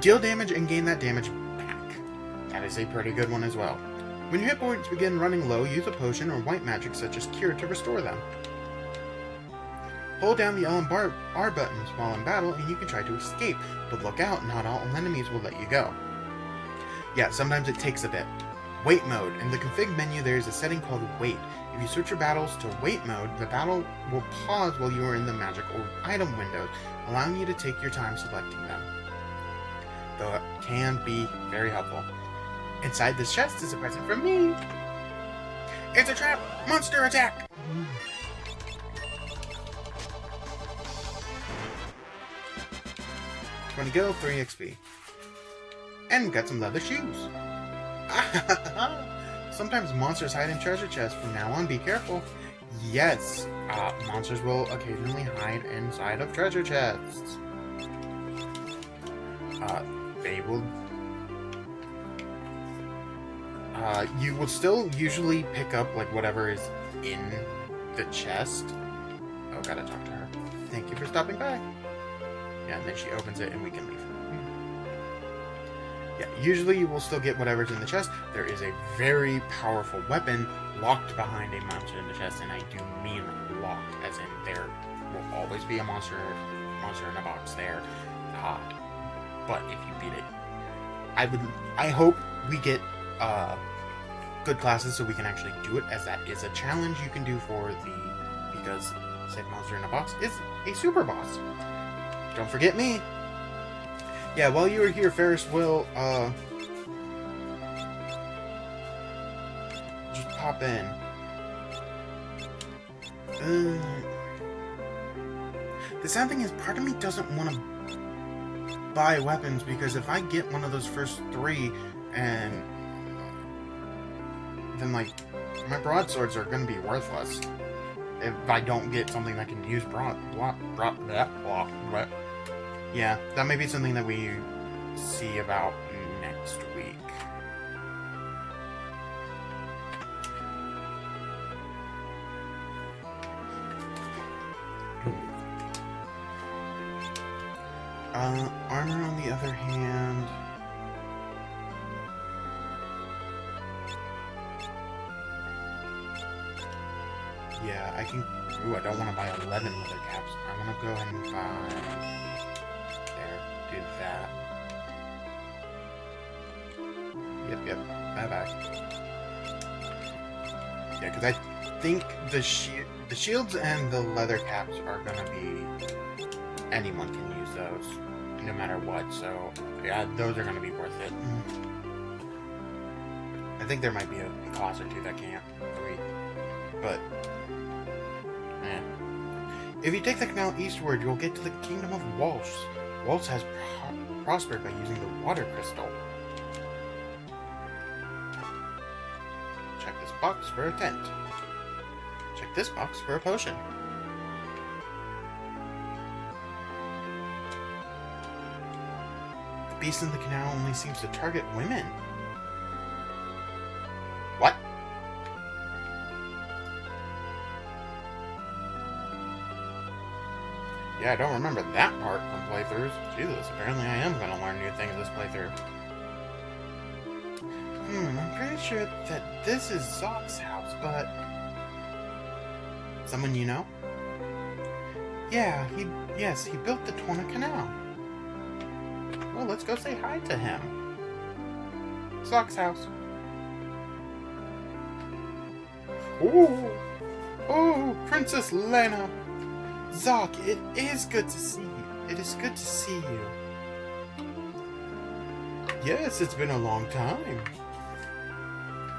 Deal damage and gain that damage back. That is a pretty good one as well. When your hit points begin running low, use a potion or white magic such as Cure to restore them. Hold down the L and R buttons while in battle and you can try to escape, but look out, not all enemies will let you go. Yeah, sometimes it takes a bit. Wait mode. In the config menu there is a setting called Wait. If you switch your battles to Wait mode, the battle will pause while you are in the magic or item windows, allowing you to take your time selecting them. Though it can be very helpful. Inside this chest is a present from me. It's a trap! Monster attack! 20 gil, 3 XP. And got some leather shoes. Sometimes monsters hide in treasure chests. From now on, be careful. Yes, monsters will occasionally hide inside of treasure chests. They will... you will still usually pick up, like, whatever is in the chest. Oh, gotta talk to her. Thank you for stopping by. Yeah, and then she opens it and we can leave. Yeah, usually you will still get whatever's in the chest. There is a very powerful weapon locked behind a monster in the chest, and I do mean locked, as in there will always be a monster in a box there. But if you beat it, I hope we get good classes so we can actually do it, as that is a challenge you can do because said monster in a box is a super boss. Don't forget me. Yeah, while you were here, Ferris will, just pop in. The sad thing is, part of me doesn't want to buy weapons, because if I get one of those first 3, and then, like, my broadswords are going to be worthless. If I don't get something that can use yeah, that may be something that we see about next week. Armor on the other hand... Yeah, I can... Ooh, I don't want to buy 11 leather caps. I want to go ahead and buy... Do that. Yep. Bye-bye. Yeah, because I think the shields and the leather caps are gonna be... Anyone can use those, no matter what, so... Yeah, those are gonna be worth it. I think there might be a class or 2 that can't. 3. But... If you take the canal eastward, you'll get to the Kingdom of Walsh. Walsh has prospered by using the water crystal. Check this box for a tent. Check this box for a potion. The beast in the canal only seems to target women. What? Yeah, I don't remember that part from playthroughs. Jesus, apparently I am going to learn new things this playthrough. I'm pretty sure that this is Zock's house, but... Someone you know? Yeah, he built the Torna Canal. Well, let's go say hi to him. Zock's house. Oh, Princess Lena. Zock, it is good to see you. It is good to see you. Yes, it's been a long time.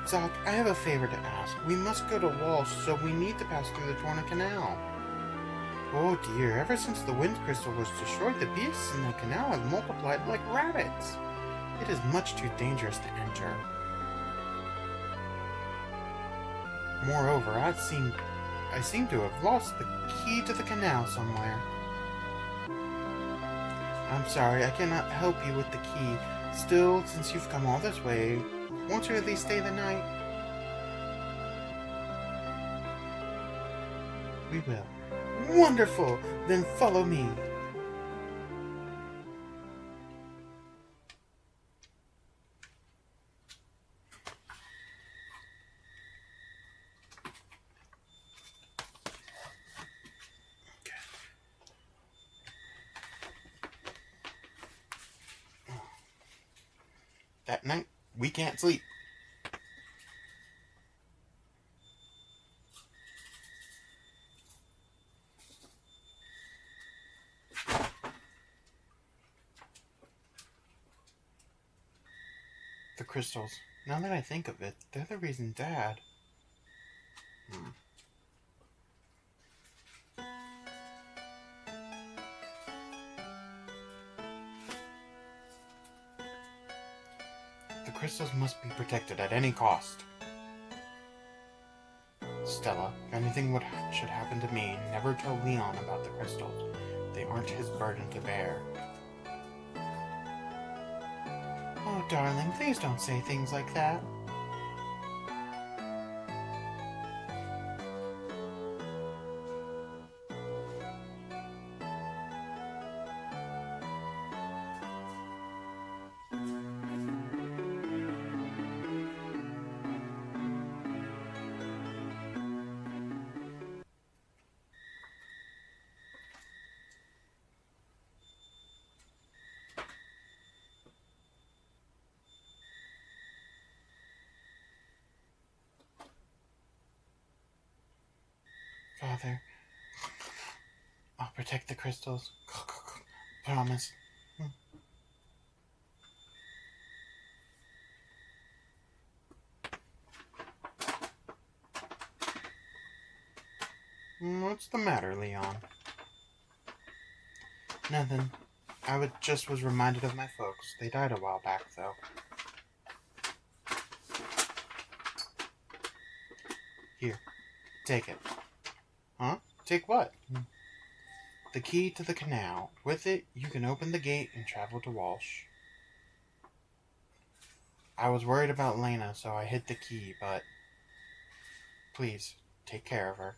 Zoc, I have a favor to ask. We must go to Walsh, so we need to pass through the Torna Canal. Oh dear, ever since the wind crystal was destroyed, the beasts in the canal have multiplied like rabbits. It is much too dangerous to enter. Moreover, I seem to have lost the key to the canal somewhere. I'm sorry, I cannot help you with the key. Still, since you've come all this way, won't you at least stay the night? We will. Wonderful! Then follow me. That night, we can't sleep. The crystals. Now that I think of it, they're the reason Dad... The crystals must be protected at any cost. Stella, if anything should happen to me, never tell Leon about the crystals. They aren't his burden to bear. Oh, darling, please don't say things like that. Father, I'll protect the crystals. Promise. What's the matter, Leon? Nothing. I just was reminded of my folks. They died a while back, though. Here, take it. Huh? Take what? The key to the canal. With it, you can open the gate and travel to Walsh. I was worried about Lena, so I hid the key, but... Please, take care of her.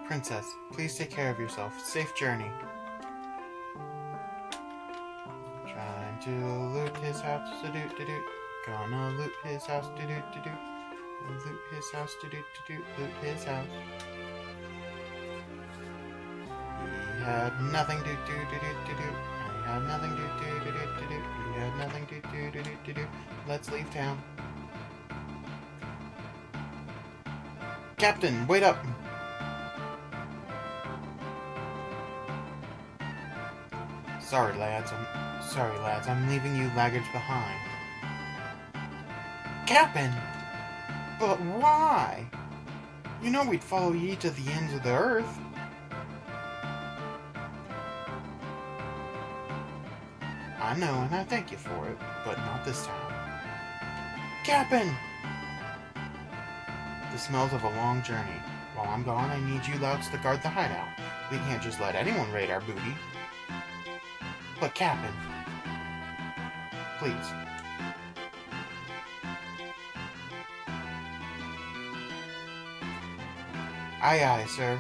Princess, please take care of yourself. Safe journey. Trying to loot his house, do-do-do-do. Gonna loot his house, do-do-do-do. Loot his house, do-do-do-do. Loot his house. He had nothing, do-do-do-do-do-do. He had nothing, do-do-do-do-do-do. He had nothing, do-do-do-do-do-do. Let's leave town. Captain, wait up! Sorry, lads, I'm leaving you laggards behind. Captain! But why? You know we'd follow ye to the ends of the earth. I know, and I thank you for it, but not this time. Captain! The smells of a long journey. While I'm gone, I need you louts to guard the hideout. We can't just let anyone raid our booty. But Captain, please. Aye, aye, sir.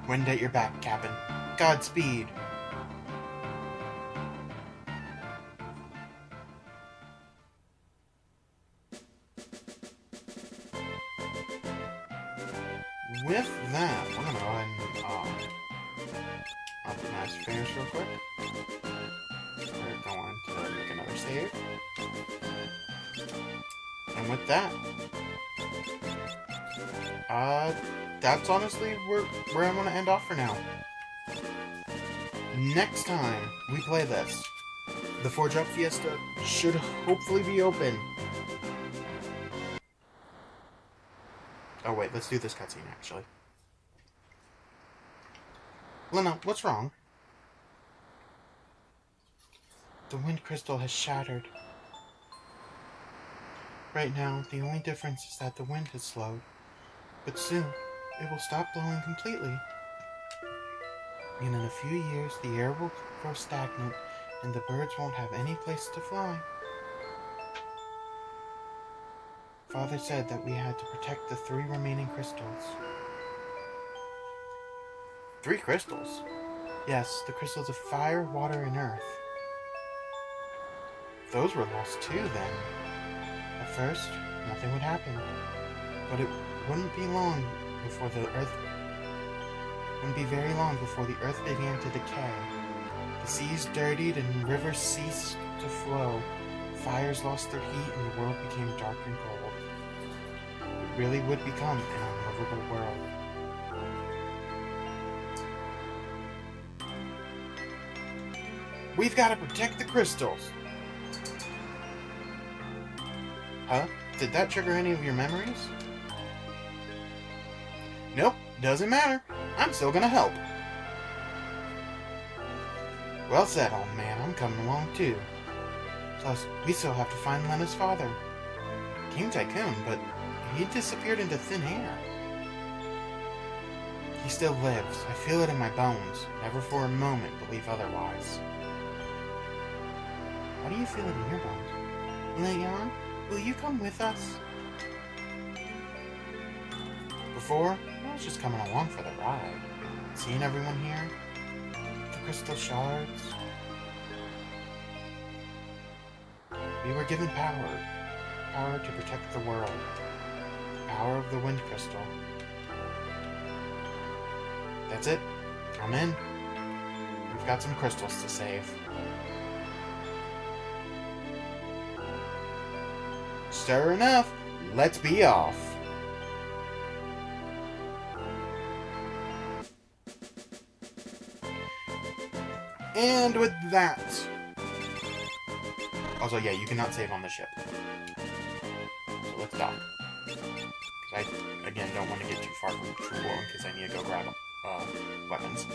Wind at your back, Captain. Godspeed. with that, we're gonna go ahead and optimize finish real quick. We're going to make another save. And with that, that's honestly where I'm gonna end off for now. Next time we play this, the 4-drop Fiesta should hopefully be open. Oh wait, let's do this cutscene actually. Lena, what's wrong? The wind crystal has shattered. Right now, the only difference is that the wind has slowed. But soon, it will stop blowing completely. And in a few years, the air will grow stagnant, and the birds won't have any place to fly. Father said that we had to protect the 3 remaining crystals. 3 crystals? Yes, the crystals of fire, water, and earth. Those were lost too, then. At first, nothing would happen. But it wouldn't be very long before the earth began to decay. The seas dirtied and rivers ceased to flow. Fires lost their heat and the world became dark and cold. It really would become an unlivable world. We've got to protect the crystals! Huh? Did that trigger any of your memories? Nope, doesn't matter. I'm still gonna help. Well said, old man. I'm coming along too. Plus, we still have to find Lena's father. King Tycoon, but he disappeared into thin air. He still lives. I feel it in my bones. Never for a moment believe otherwise. How do you feel it in your bones? Leon, will you come with us? Before, I was just coming along for the ride. Seeing everyone here, the crystal shards. We were given power to protect the world. The power of the wind crystal. That's it. I'm in. We've got some crystals to save. Sure enough, let's be off. And with that... Also, yeah, you cannot save on the ship. So let's dock. Because I, again, don't want to get too far from True War in case I need to go grab weapons.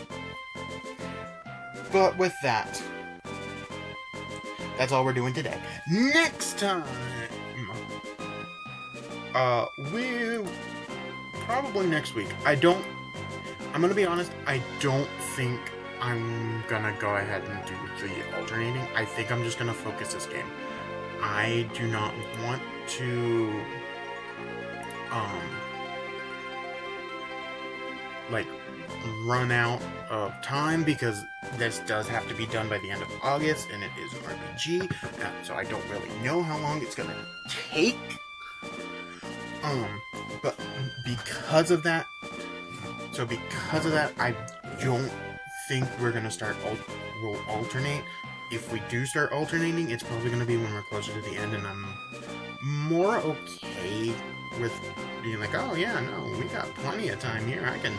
But with that, that's all we're doing today. Next time, we'll probably next week. I'm gonna be honest, I don't think I'm gonna go ahead and do the alternating. I think I'm just gonna focus this game. I do not want to, like, run out of time because this does have to be done by the end of August, and it is an RPG, so I don't really know how long it's gonna take. But because of that, I don't think we're gonna we'll alternate. If we do start alternating, it's probably gonna be when we're closer to the end, and I'm more okay with being like, oh yeah, no, we got plenty of time here. I can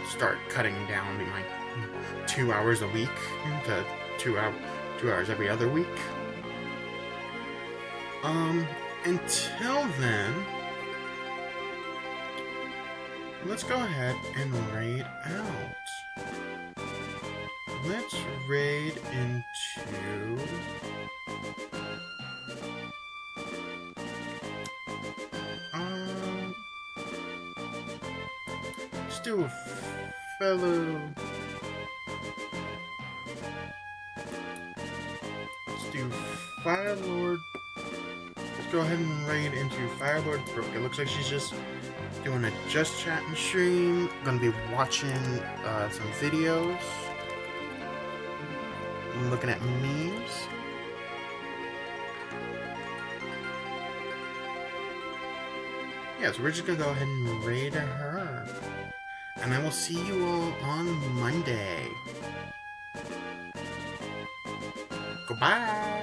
start cutting down to like 2 hours a week to 2 hours every other week. Until then, let's go ahead and raid out. Let's raid into... let's do a fellow... Let's do Firelord... Let's go ahead and raid into Firelord Brooke. It looks like she's just doing a just chatting stream. Gonna be watching some videos. Looking at memes. Yeah, so we're just gonna go ahead and raid her. And I will see you all on Monday. Goodbye!